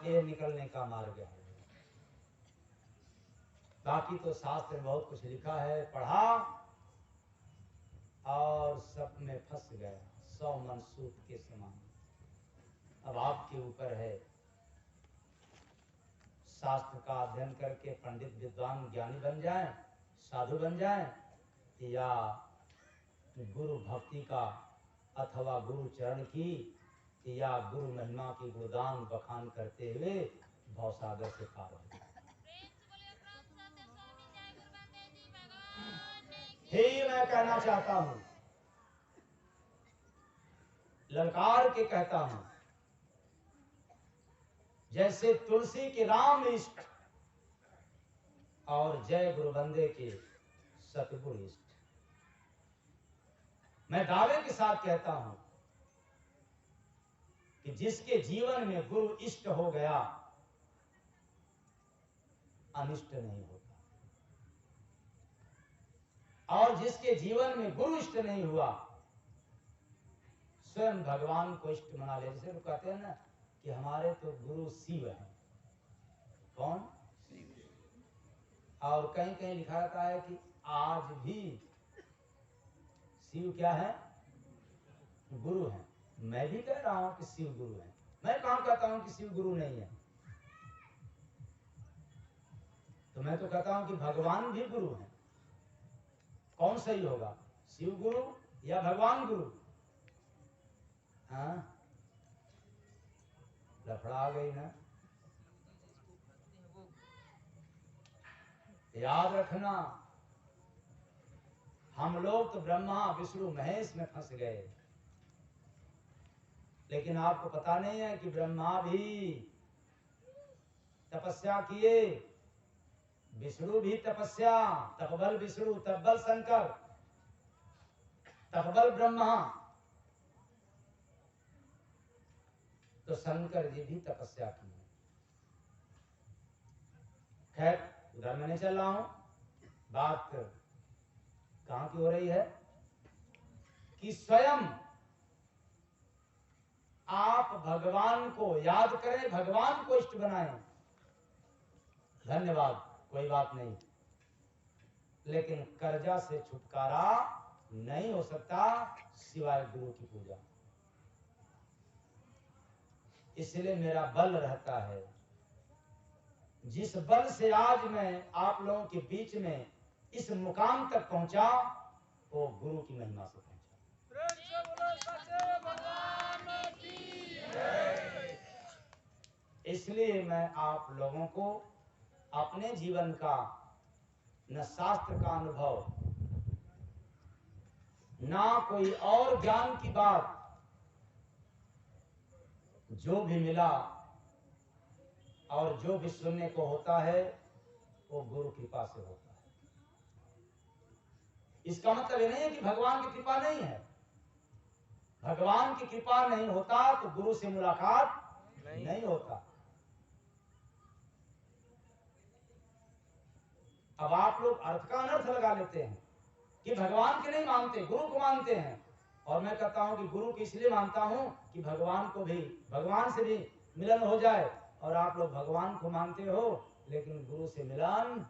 ये निकलने का मार्ग है। बाकी तो शास्त्र में बहुत कुछ लिखा है, पढ़ा और सब में फंस गया, 100 मन सूत के समान। अब आपके ऊपर है, शास्त्र का अध्ययन करके पंडित विद्वान ज्ञानी बन जाएं, साधु बन जाएं, या गुरु भक्ति का अथवा गुरु चरण की या गुरु महिमा की गुणगान बखान करते हुए भवसागर से पार हो जाए। हे मैं कहना चाहता हूं, ललकार के कहता हूं, जैसे तुलसी के राम इष्ट और जय गुरु बंदे के सतगुरु इष्ट। मैं दावे के साथ कहता हूं कि जिसके जीवन में गुरु इष्ट हो गया, अनिष्ट नहीं होता, और जिसके जीवन में गुरु इष्ट नहीं हुआ, स्वयं भगवान को इष्ट मना ले। जैसे लोग कहते हैं ना कि हमारे तो गुरु शिव हैं। कौन? और कहीं कहीं लिखा रहता है कि आज भी शिव क्या है? गुरु है। मैं भी कह रहा हूं कि शिव गुरु है। मैं कहां कहता हूं कि शिव गुरु नहीं है? तो मैं तो कहता हूं कि भगवान भी गुरु है। कौन सही होगा, शिव गुरु या भगवान गुरु? हाँ, लफड़ा आ गई ना। याद रखना, हम लोग तो ब्रह्मा विष्णु महेश में फंस गए, लेकिन आपको पता नहीं है कि ब्रह्मा भी तपस्या किए, विष्णु भी तपस्या, तपबल विष्णु तपबल शंकर तपबल ब्रह्मा। तो शंकर जी भी तपस्या की। खैर, उधर मैं नहीं चल रहा हूं। बात कहां की हो रही है कि स्वयं आप भगवान को याद करें, भगवान को इष्ट बनाएं। धन्यवाद, कोई बात नहीं, लेकिन कर्जा से छुटकारा नहीं हो सकता सिवाय गुरु की पूजा। इसलिए मेरा बल रहता है, जिस बल से आज मैं आप लोगों के बीच में इस मुकाम तक पहुंचा, वो गुरु की महिमा से पहुंचा। इसलिए मैं आप लोगों को अपने जीवन का न शास्त्र का अनुभव, ना कोई और ज्ञान की बात, जो भी मिला और जो भी सुनने को होता है वो गुरु कृपा से होता है। इसका मतलब ये नहीं है कि भगवान की कृपा नहीं है। भगवान की कृपा नहीं होता तो गुरु से मुलाकात नहीं होता। अब आप लोग अर्थ का अनर्थ लगा लेते हैं कि भगवान के नहीं मानते, गुरु को मानते हैं। और मैं कहता हूं कि गुरु को इसलिए मानता हूं कि भगवान को भी, भगवान से भी मिलन हो जाए। और आप लोग भगवान को मानते हो लेकिन गुरु से मिलन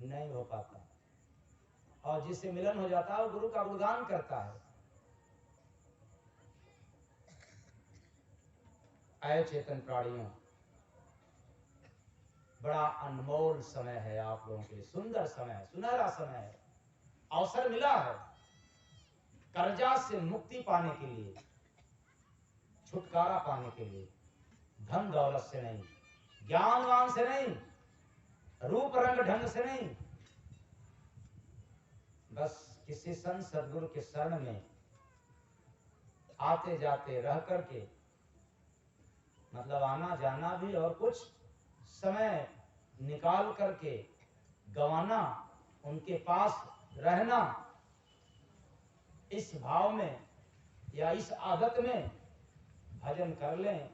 नहीं हो पाता, और जिससे मिलन हो जाता है वो गुरु का गुणगान करता है। ऐ चेतन प्राणियों, बड़ा अनमोल समय है आप लोगों के लिए, सुंदर समय है, सुनहरा समय है। अवसर मिला है कर्जा से मुक्ति पाने के लिए, छुटकारा पाने के लिए। धन दौलत से नहीं, ज्ञानवान से नहीं, रूप रंग ढंग से नहीं, बस किसी संत सदगुरु के शरण में आते जाते रह करके, मतलब आना जाना भी और कुछ समय निकाल करके गंवाना, उनके पास रहना, इस भाव में या इस आदत में भजन कर लें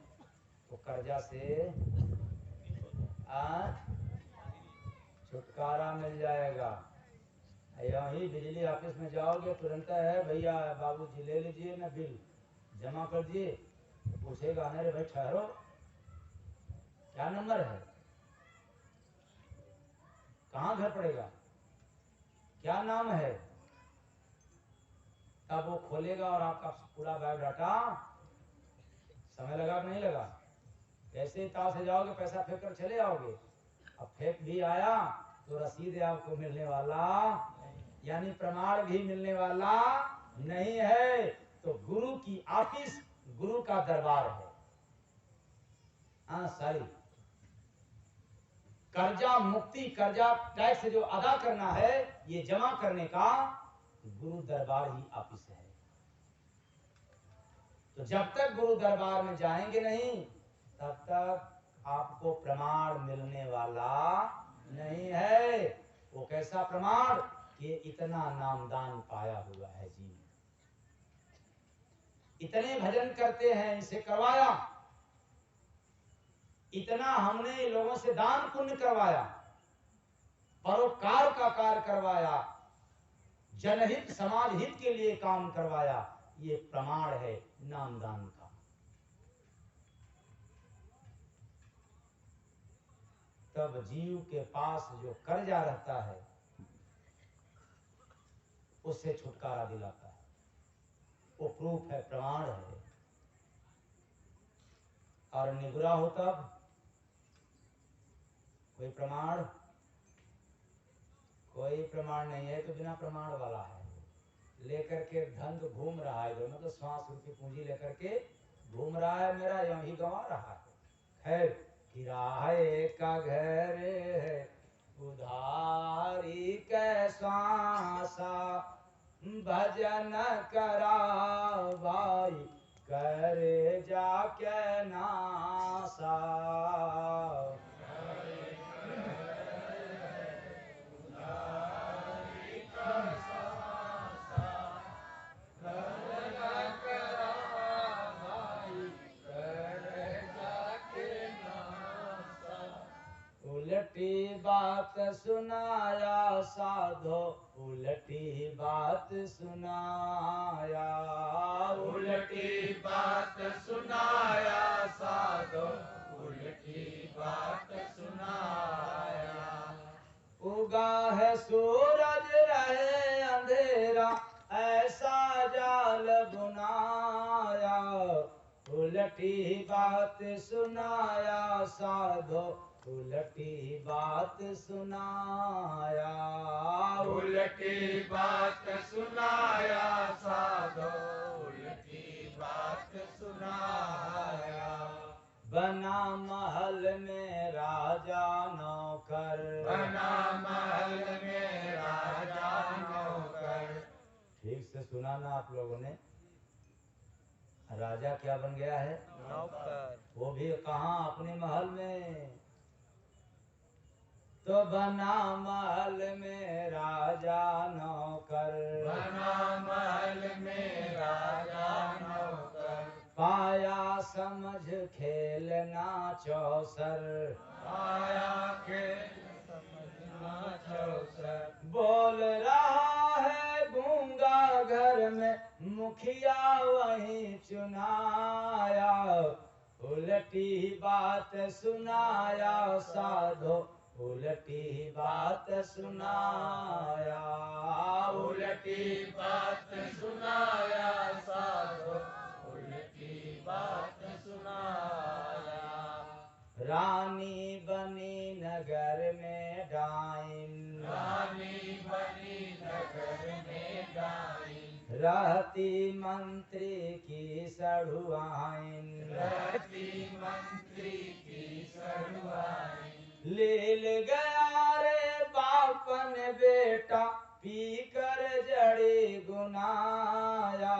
तो कर्जा से छुटकारा मिल जाएगा। यही बिजली ऑफिस में जाओगे, तुरंत है भैया बाबूजी ले लीजिए ना, बिल जमा कर दिए, तो पूछेगा अरे भाई ठहरो, क्या नंबर है, कहाँ घर पड़ेगा, क्या नाम है। तब वो खोलेगा और आपका पूरा बायोडाटा, समय लगा कि नहीं लगा। कैसे ही ताव से जाओगे, पैसा फेंक कर चले आओगे, अब फेंक भी आया तो रसीद आपको मिलने वाला, यानी प्रमाण भी मिलने वाला नहीं है। तो गुरु की ऑफिस, गुरु का दरबार है। हाँ सारी कर्जा मुक्ति, कर्जा टैक्स जो अदा करना है, ये जमा करने का गुरु दरबार ही ऑफिस है। तो जब तक गुरु दरबार में जाएंगे नहीं, तब तक आपको प्रमाण मिलने वाला नहीं है। वो कैसा प्रमाण कि इतना नामदान पाया हुआ है जी, इतने भजन करते हैं, इसे करवाया, इतना हमने लोगों से दान पुण्य करवाया, परोपकार का कार्य करवाया, जनहित समाज हित के लिए काम करवाया, ये प्रमाण है नामदान का। तब जीव के पास जो कर्जा रहता है उससे छुटकारा दिलाता है। वो प्रूफ है, प्रमाण है। और निगुरा हो तब कोई प्रमाण, कोई प्रमाण नहीं है, तो बिना प्रमाण वाला है। लेकर के धन तो घूम रहा है, जो मतलब 5 रुपये पूंजी लेकर के घूम रहा है, मेरा यही गंवा रहा है। खैर, किराए का घर है उधारी के श्वासा, भजन करा भाई करे जाके नासा। उल्टी बात सुनाया साधो, उल्टी बात सुनाया, उल्टी बात सुनाया साधो, उल्टी बात सुनाया। उगा है सूरज रहे अंधेरा, ऐसा जाल बुनाया। उल्टी बात सुनाया साधो, उल्टी बात सुनाया। उल्टी बात सुनाया साधो, उल्टी बात सुनाया। बना महल में राजा नौकर, बना महल में राजा नौकर। ठीक से सुना ना आप लोगों ने? राजा क्या बन गया है? नौकर। वो भी कहाँ? अपने महल में। तो बना महल में राजा नौकर, बना महल में राजा नौकर। पाया समझ खेलना चौसर, आया के समझना चौसर। बोल रहा है गूंगा घर में, मुखिया वहीं चुनाया। उल्टी बात सुनाया साधो, उल्टी बात सुनाया। उल्टी बात सुनाया साधो, उल्टी बात सुनाया। रानी बनी नगर में डाइन, रानी बनी नगर में डाइन। रहती मंत्री की सढ़ुआइन, रहती मंत्री की सरुआइन। लील गया रे बापन बेटा, पी कर जड़ी गुनाया।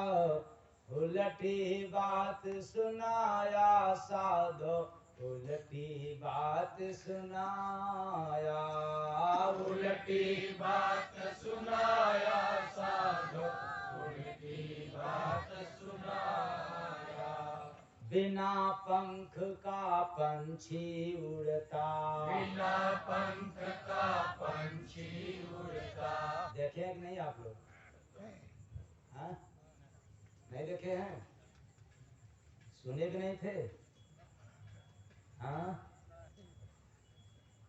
उल्टी बात सुनाया साधो, उल्टी बात सुनाया। उल्टी बात सुनाया साधो, उल्टी बात सुनाया। बिना पंख का पंछी उड़ता, बिना पंख का पंछी उड़ता। देखे हैं कि नहीं आप लोग? हाँ? नहीं देखे हैं? सुने भी नहीं थे? हाँ?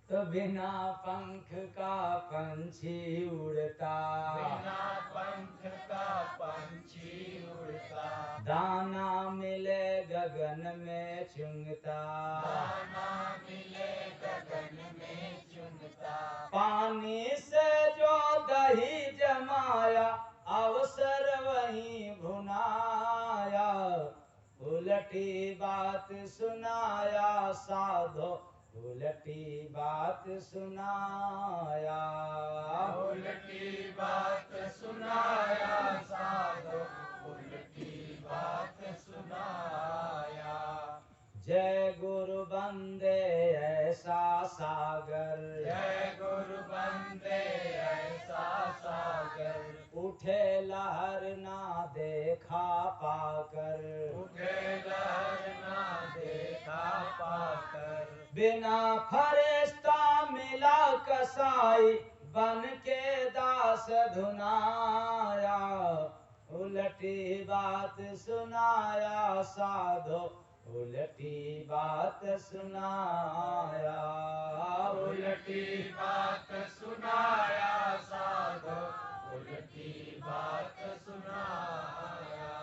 तो बिना पंख का पंछी उड़ता, बिना पंख का पंछी उड़ता। दाना मिले गगन में चुंगता, दाना मिले गगन में चुनता। पानी से जो दही जमाया, अवसर वहीं भुनाया। उलटी बात सुनाया, उल्टी बात सुनाया साधो, उल्टी बात सुनाया। जय गुरु बंदे ऐसा सागर, जय गुरु बंदे ऐसा सागर, उठे लहर ना देखा पाकर, उठे लहर ना देखा पाकर। बिना फरिश्ता मिला कसाई, बन के दास धुनाया। उलटी बात सुनाया साधो, उलटी बात सुनाया। उल्टी बात सुनाया साधो, उल्टी बात सुनाया।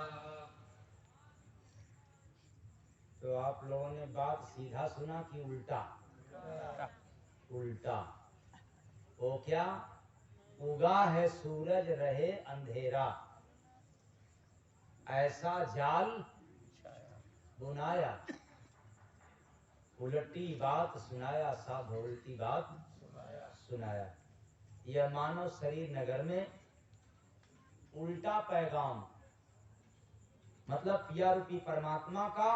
तो आप लोगों ने बात सीधा सुना कि उल्टा? उल्टा। वो क्या? उगा है सूरज रहे अंधेरा, ऐसा जाल बुनाया। उल्टी बात सुनाया साधो, उल्टी बात सुनाया। यह मानव शरीर नगर में उल्टा पैगाम, मतलब पिया रूपी परमात्मा का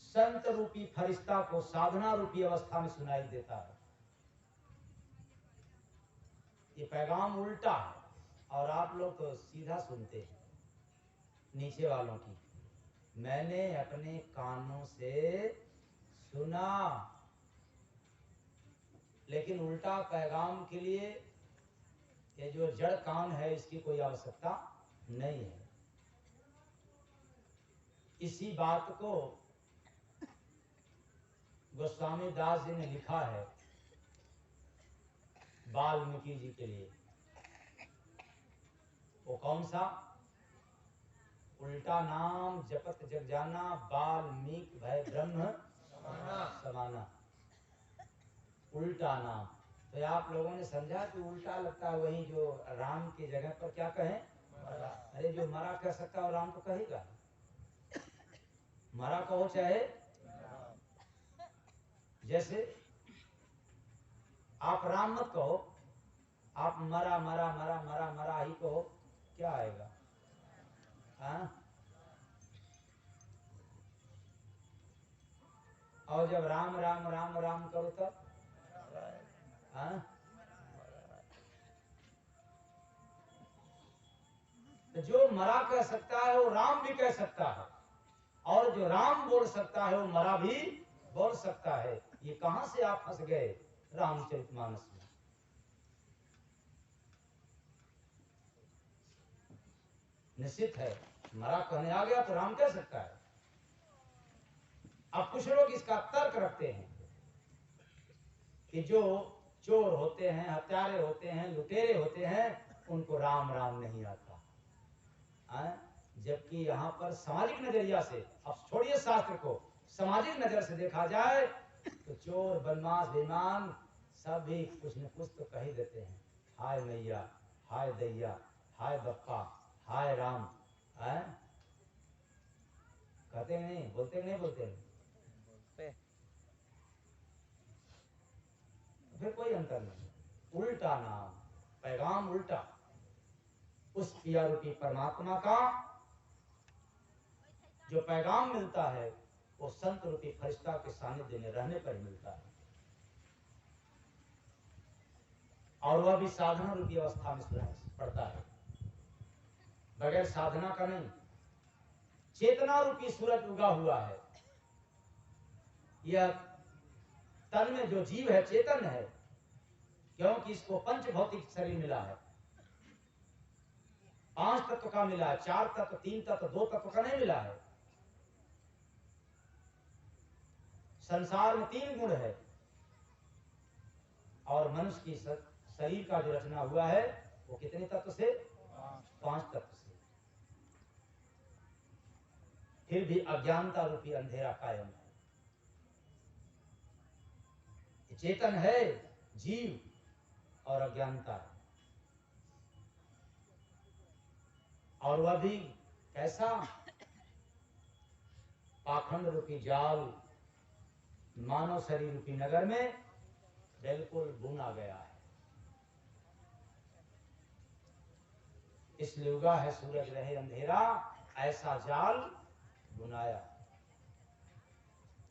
संत रूपी फरिश्ता को साधना रूपी अवस्था में सुनाई देता है। ये पैगाम उल्टा है और आप लोग तो सीधा सुनते हैं नीचे वालों की। मैंने अपने कानों से सुना, लेकिन उल्टा पैगाम के लिए ये जो जड़ कान है इसकी कोई आवश्यकता नहीं है। इसी बात को गोस्वामी दास जी ने लिखा है वाल्मीकि जी के लिए। वो कौन सा? उल्टा नाम जपत जग जाना, वाल्मीकि भय ब्रह्म समाना। उल्टा नाम। तो आप लोगों ने समझा कि उल्टा लगता है वही जो राम की जगह पर क्या कहें? अरे जो मरा कह सकता है राम तो कहेगा। मरा कहो चाहे, जैसे आप राम मत कहो, आप मरा मरा मरा मरा मरा ही कहो, क्या आएगा? हाँ? और जब राम राम राम राम करो तब हाँ? तो जो मरा कह सकता है वो राम भी कह सकता है, और जो राम बोल सकता है वो मरा भी बोल सकता है। ये कहां से आप फंस गए रामचरितमानस में? निश्चित है मरा कहने आ गया तो राम कह सकता है। अब कुछ लोग इसका तर्क रखते हैं कि जो चोर होते हैं, हत्यारे होते हैं, लुटेरे होते हैं, उनको राम राम नहीं आता। जबकि यहाँ पर सामाजिक नजरिया से, अब छोड़िए शास्त्र को, सामाजिक नजर से देखा जाए तो चोर बदमाश बेईमान सब भी कुछ न कुछ तो कह ही देते हैं। हाय मैया, हाय दैया, हाय बप्पा, हाय राम। कहते नहीं, बोलते नहीं, बोलते नहीं। फिर कोई अंतर नहीं। उल्टा नाम, पैगाम उल्टा। उस पिया रूपी परमात्मा का जो पैगाम मिलता है वो संत रूपी फरिश्ता के सानिध्य में रहने पर मिलता है, और वह भी साधना रूपी अवस्था में पड़ता है, बगैर साधना का नहीं। चेतना रूपी सूरज उगा हुआ है। यह तन में जो जीव है चेतन है, क्योंकि इसको पंच भौतिक शरीर मिला है। 5 तत्व का मिला है, 4 तत्व, 3 तत्व, 2 तत्व का नहीं मिला है। संसार में 3 गुण है, और मनुष्य की शरीर का जो रचना हुआ है वो कितने तत्व से? 5 तत्व से। फिर भी अज्ञानता रूपी अंधेरा कायम है। चेतन है जीव और अज्ञानता है, और वह भी कैसा? पाखंड रूपी जाल मानव शरीर रूपी नगर में बिल्कुल बुना गया है। इसलिए उगा है सूरज रहे अंधेरा, ऐसा जाल बुनाया।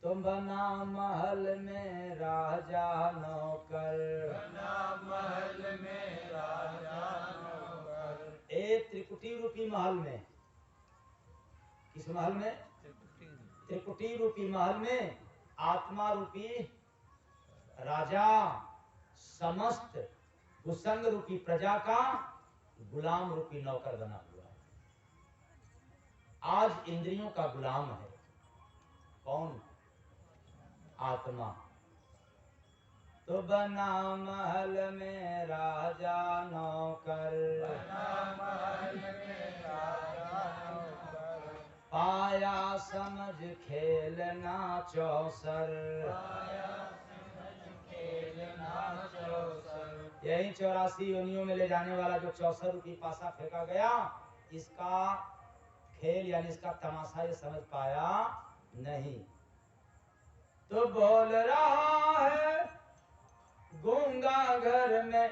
तुम बना महल में राजा नौकर, बना महल में राजा नौकर। एक त्रिकुटी रूपी महल में, किस महल में? त्रिकुटी रूपी महल में आत्मा रूपी राजा समस्त कुसंग रूपी प्रजा का गुलाम रूपी नौकर बना हुआ है। आज इंद्रियों का गुलाम है कौन? आत्मा। तो बना महल में राजा नौकर, बना महल में राजा नौकर। पाया समझ खेलना चौसर, पाया समझ खेलना चौसर। यही 84 योनियों में ले जाने वाला जो 64 रूपी पासा फेंका गया, इसका खेल यानी इसका तमाशा ये समझ पाया नहीं। तो बोल रहा है गूंगा घर में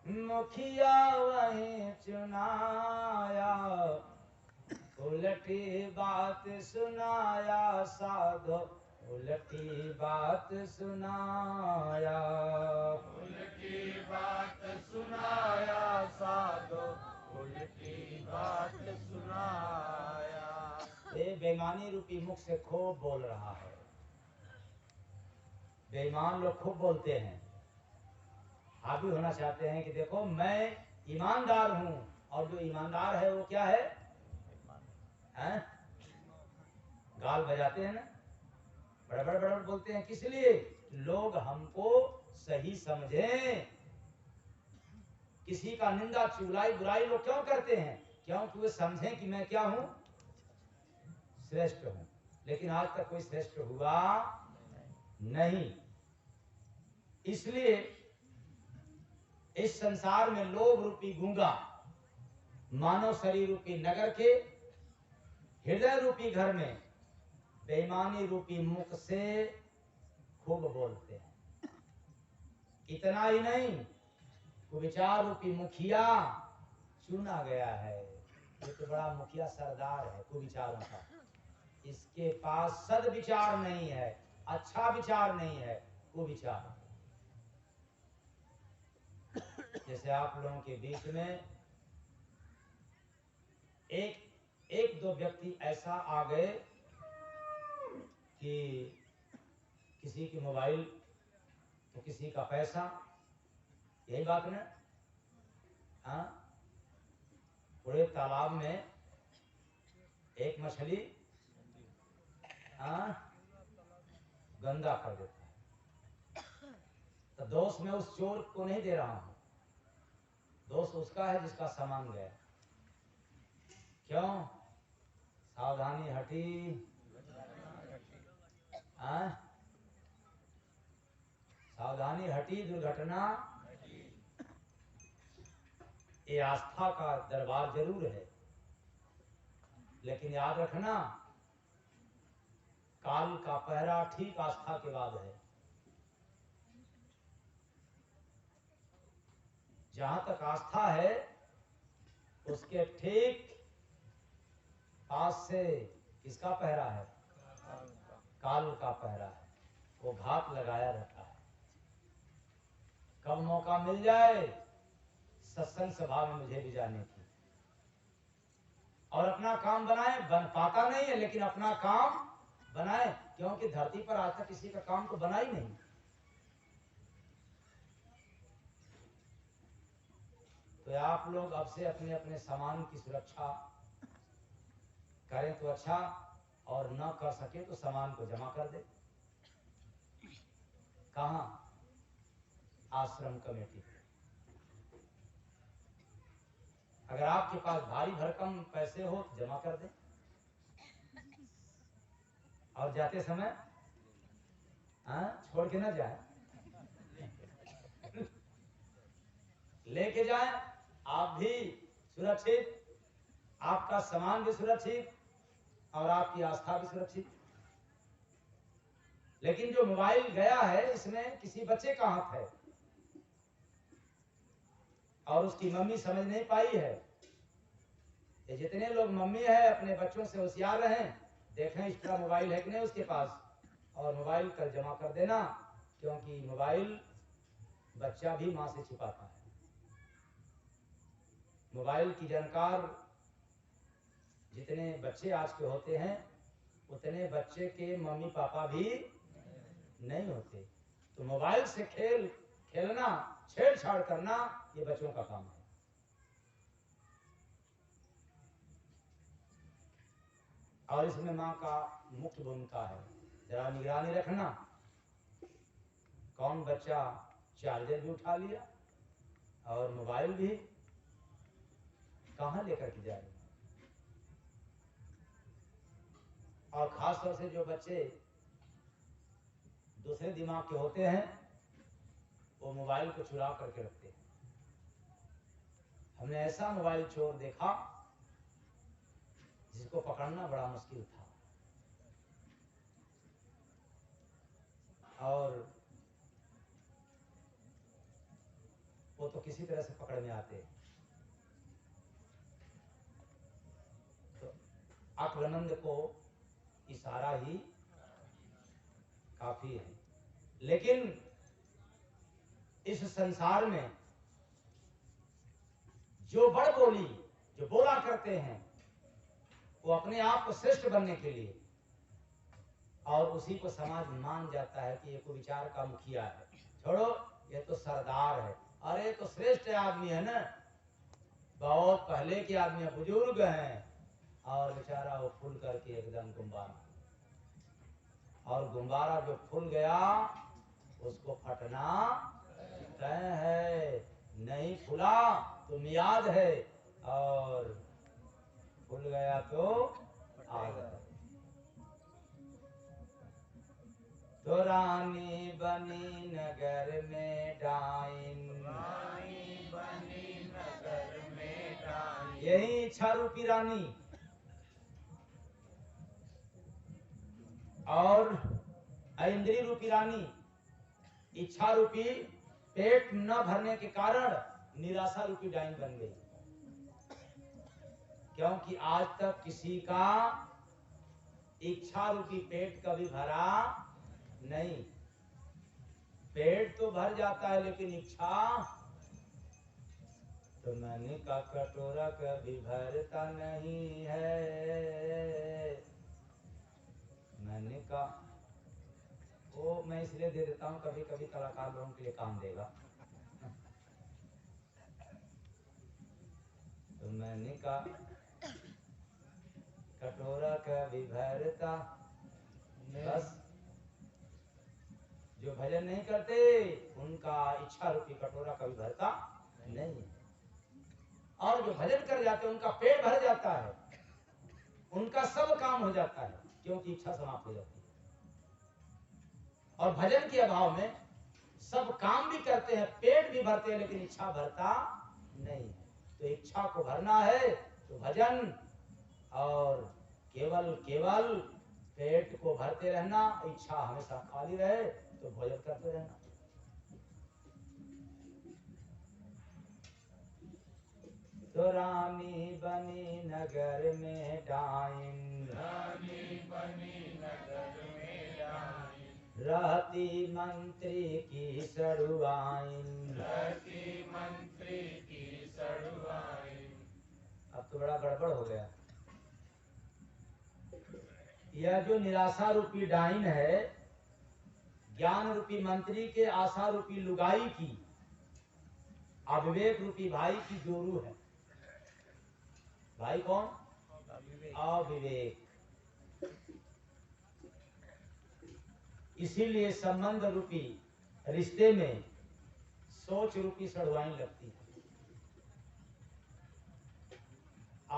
मुखिया वहीं चुनाया, उलटी बात सुनाया साधो, उलटी बात सुनाया, उल्टी बात सुनाया साधो, उल्टी बात सुनाया। ये बेईमानी रूपी मुख से खूब बोल रहा है। बेईमान लोग खूब बोलते हैं, आप भी होना चाहते हैं कि देखो मैं ईमानदार हूं, और जो ईमानदार है वो क्या है? हैं? गाल बजाते हैं ना, बड़बड़ बड़बड़ बोलते हैं। किस लिए? लोग हमको सही समझें। किसी का निंदा चुगलाई बुराई लोग क्यों करते हैं? क्योंकि वे समझें कि मैं क्या हूं? श्रेष्ठ हूं। लेकिन आज तक कोई श्रेष्ठ हुआ नहीं। इसलिए इस संसार में लोभ रूपी गूंगा मानव शरीर रूपी नगर के हृदय रूपी घर में बेईमानी रूपी मुख से खूब बोलते हैं। इतना ही नहीं, कुविचार रूपी मुखिया चुना गया है। ये तो बड़ा मुखिया सरदार है कुविचारों का। इसके पास सद्विचार नहीं है, अच्छा विचार नहीं है, कुविचार। जैसे आप लोगों के बीच में एक दो व्यक्ति ऐसा आ गए कि किसी की मोबाइल तो किसी का पैसा, यही बात ना? हाँ, पूरे तालाब में एक मछली गंदा कर देता है, तो दोष मैं उस चोर को नहीं दे रहा हूं, दोष उसका है जिसका सामान गया। क्यों? सावधानी हटी, सावधानी हटी, दुर्घटना। ये आस्था का दरबार जरूर है, लेकिन याद रखना काल का पहरा ठीक आस्था के बाद है। जहां तक आस्था है उसके ठीक पास से किसका पहरा है? काल का पहरा है। वो घात लगाया रहता है। कब मौका मिल जाए सत्संग सभा में मुझे भी जाने की, और अपना काम बनाए। बन पाता नहीं है लेकिन अपना काम बनाए, क्योंकि धरती पर आज तक किसी का काम तो बना ही नहीं। तो आप लोग अब से अपने अपने सामान की सुरक्षा करें तो अच्छा, और न कर सके तो सामान को जमा कर दे। कहां? आश्रम कमेटी। अगर आपके पास भारी भरकम पैसे हो तो जमा कर दे, और जाते समय छोड़ के ना जाए, लेके जाए। आप भी सुरक्षित, आपका सामान भी सुरक्षित, और आपकी आस्था भी सुरक्षित। लेकिन जो मोबाइल गया है इसमें किसी बच्चे का हाथ है और उसकी मम्मी समझ नहीं पाई है। ये जितने लोग मम्मी है अपने बच्चों से होशियार रहें, देखें एक्स्ट्रा मोबाइल है कि नहीं उसके पास, और मोबाइल कर जमा कर देना, क्योंकि मोबाइल बच्चा भी माँ से छिपाता है। मोबाइल की जानकार जितने बच्चे आज के होते हैं उतने बच्चे के मम्मी पापा भी नहीं होते। तो मोबाइल से खेलना, छेड़छाड़ करना ये बच्चों का काम है। और इसमें माँ का मुख्य भूमिका है, जरा निगरानी रखना। कौन बच्चा चार्जर भी उठा लिया और मोबाइल भी कहाँ लेकर के जा रहे हैं। और खास तौर से जो बच्चे दूसरे दिमाग के होते हैं वो मोबाइल को चुरा करके रखते हैं। हमने ऐसा मोबाइल चोर देखा जिसको पकड़ना बड़ा मुश्किल था, और वो तो किसी तरह से पकड़ में आते। तो अक्लमंद को इशारा ही काफी है। लेकिन इस संसार में जो बड़ बोली जो बोला करते हैं वो अपने आप को श्रेष्ठ बनने के लिए, और उसी को समाज मान जाता है कि ये कोई विचार का मुखिया है, छोड़ो ये तो सरदार है, अरे तो श्रेष्ठ आदमी है ना, बहुत पहले के आदमी है, बुजुर्ग हैं, और बेचारा वो फूल करके एकदम गुम्बारा, और गुम्बारा जो फूल गया उसको फटना तय है, नहीं फूला तो मियाद है, और फूल गया तो आग। तो रानी बनी नगर में डाइन, रानी बनी नगर में डाइन, यही इच्छा रूपी रानी और इंद्रिय रूपी रानी, इच्छा रूपी पेट न भरने के कारण निराशा रूपी डाइन बन गई। क्योंकि आज तक किसी का इच्छा रूपी पेट कभी भरा नहीं। पेट तो भर जाता है लेकिन इच्छा तो मैंने का कटोरा कभी भरता नहीं है। मैंने का वो मैं इसलिए दे देता हूँ, कभी कभी कलाकार लोगों के लिए काम देगा। तो मैंने का कटोरा कभी भरता, बस जो भजन नहीं करते उनका इच्छा रूपी कटोरा कभी भरता नहीं, और जो भजन कर जाते उनका पेट भर जाता है, उनका सब काम हो जाता है, क्योंकि इच्छा समाप्त हो जाती है। और भजन के अभाव में सब काम भी करते हैं, पेट भी भरते हैं, लेकिन इच्छा भरता नहीं। तो इच्छा को भरना है तो भजन, और केवल केवल पेट को भरते रहना, इच्छा हमेशा खाली रहे तो भोजन करते रहना। तो रानी बनी नगर में डाइन, रानी बनी नगर में डाइन, रहती मंत्री की सड़ुआइन, रहती मंत्री की सड़ुआइन। अब तो बड़ा गड़बड़ हो गया। यह जो निराशा रूपी डाइन है, ज्ञान रूपी मंत्री के आशा रूपी लुगाई की, अविवेक रूपी भाई की जोरू है। भाई कौन? अविवेक। इसीलिए संबंध रूपी रिश्ते में सोच रूपी सड़ुआई लगती है।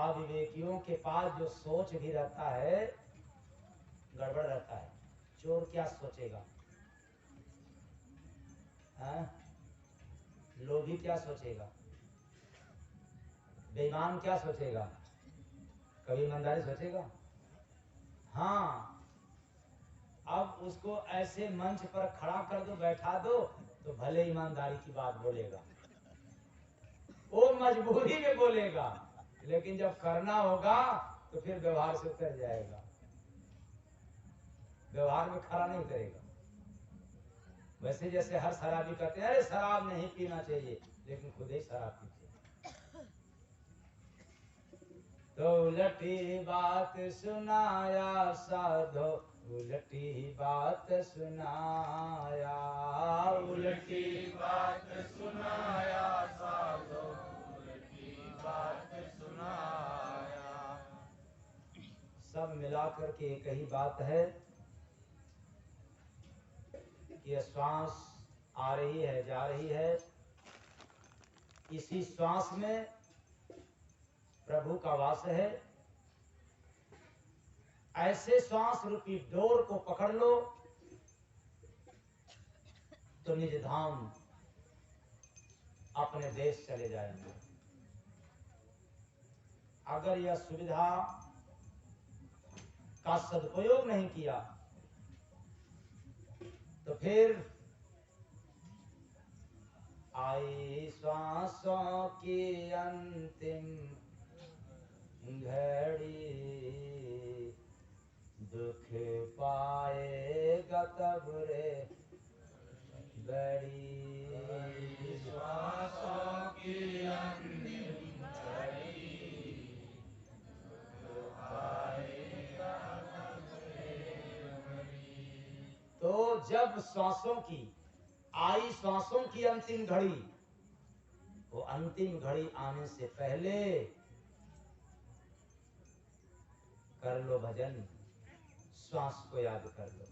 अविवेकियों के पास जो सोच भी रहता है गड़बड़ रहता है। चोर क्या सोचेगा, लोभी क्या सोचेगा, बेईमान क्या सोचेगा, कभी ईमानदारी सोचेगा? हाँ, अब उसको ऐसे मंच पर खड़ा कर दो, बैठा दो, तो भले ईमानदारी की बात बोलेगा, वो मजबूरी में बोलेगा, लेकिन जब करना होगा तो फिर व्यवहार से उतर जाएगा, व्यवहार में खड़ा नहीं करेगा। वैसे जैसे हर शराबी कहते हैं अरे शराब नहीं पीना चाहिए, लेकिन खुद ही शराब पीते। तो उलटी बात सुनाया साधो, उलटी बात सुनाया, उल्टी बात सुनाया साधो, उल्टी बात सुनाया। सब मिलाकर के एक ही बात है कि श्वास आ रही है, जा रही है, इसी श्वास में प्रभु का वास है। ऐसे श्वास रूपी डोर को पकड़ लो तो निज धाम अपने देश चले जाएंगे। अगर यह सुविधा का सदुपयोग नहीं किया तो फिर आई श्वासों की अंतिम घड़ी, दुख पाएगा तब रे बड़ी, श्वासों की अंतिम घड़ी, दुख पाएगा तब रे बड़ी। तो जब श्वासों की आई, श्वासों की अंतिम घड़ी, वो अंतिम घड़ी आने से पहले कर लो भजन, श्वास को याद कर लो,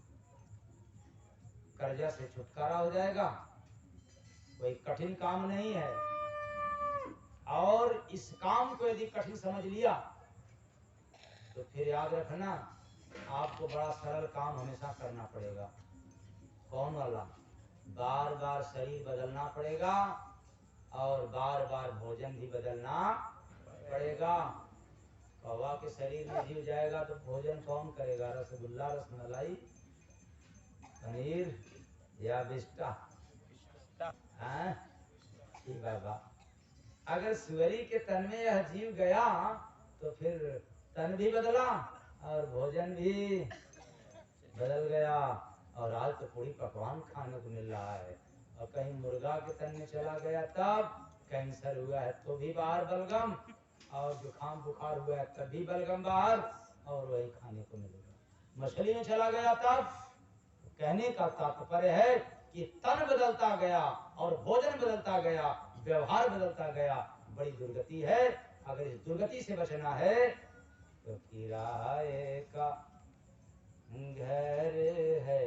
कर्जा से छुटकारा हो जाएगा। कोई कठिन काम नहीं है, और इस काम को यदि कठिन समझ लिया तो फिर याद रखना आपको बड़ा सरल काम हमेशा करना पड़ेगा। कौन वाला? बार बार शरीर बदलना पड़ेगा और बार बार भोजन भी बदलना पड़ेगा। कौवा के शरीर में जीव जाएगा तो भोजन कौन करेगा? रसगुल्ला, रसमलाई, पनीर या बिस्टा? बाबा, अगर सुअरी के तन में यह जीव गया तो फिर तन भी बदला और भोजन भी बदल गया। और आज तो पूरी पकवान खाने को मिल रहा है, और कहीं मुर्गा के तन में चला गया तब कैंसर हुआ है तो भी बाहर बलगम, और जुकाम बुखार हुआ है तब भी बलगम बाहर, और वही खाने को मिलेगा। मछली में चला गया तब, कहने का तात्पर्य है कि तन बदलता गया और भोजन बदलता गया, व्यवहार बदलता गया। बड़ी दुर्गति है। अगर इस दुर्गति से बचना है तो किराए का घर है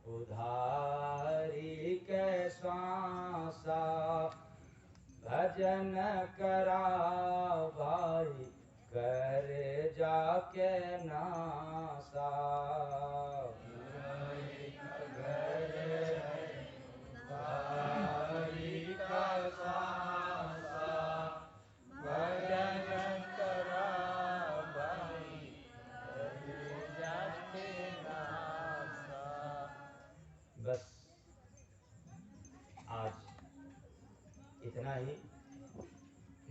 उधारी के श्वासा, भजन करा भाई कर जाके नासा। बस आज इतना ही।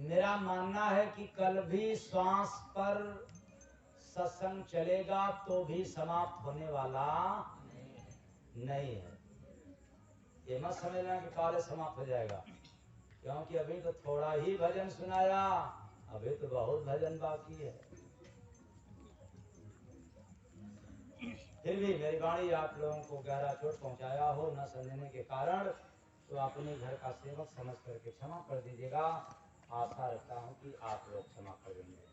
मेरा मानना है कि कल भी श्वास पर सत्संग चलेगा तो भी समाप्त होने वाला नहीं है। ये मत समझना कि काले समाप्त हो जाएगा, क्योंकि अभी तो थोड़ा ही भजन सुनाया, अभी तो बहुत भजन बाकी है। फिर भी मेरी वाणी आप लोगों को गहरा चोट पहुंचाया हो न समझने के कारण, तो अपने घर का सेवक समझ करके क्षमा कर दीजिएगा। आशा रखता हूं कि आप लोग क्षमा कर देंगे।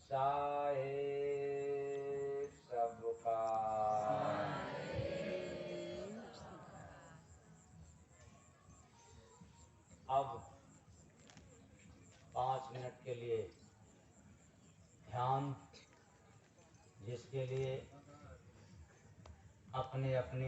साहेब सबका अब 5 मिनट के लिए ध्यान, जिसके लिए अपने अपने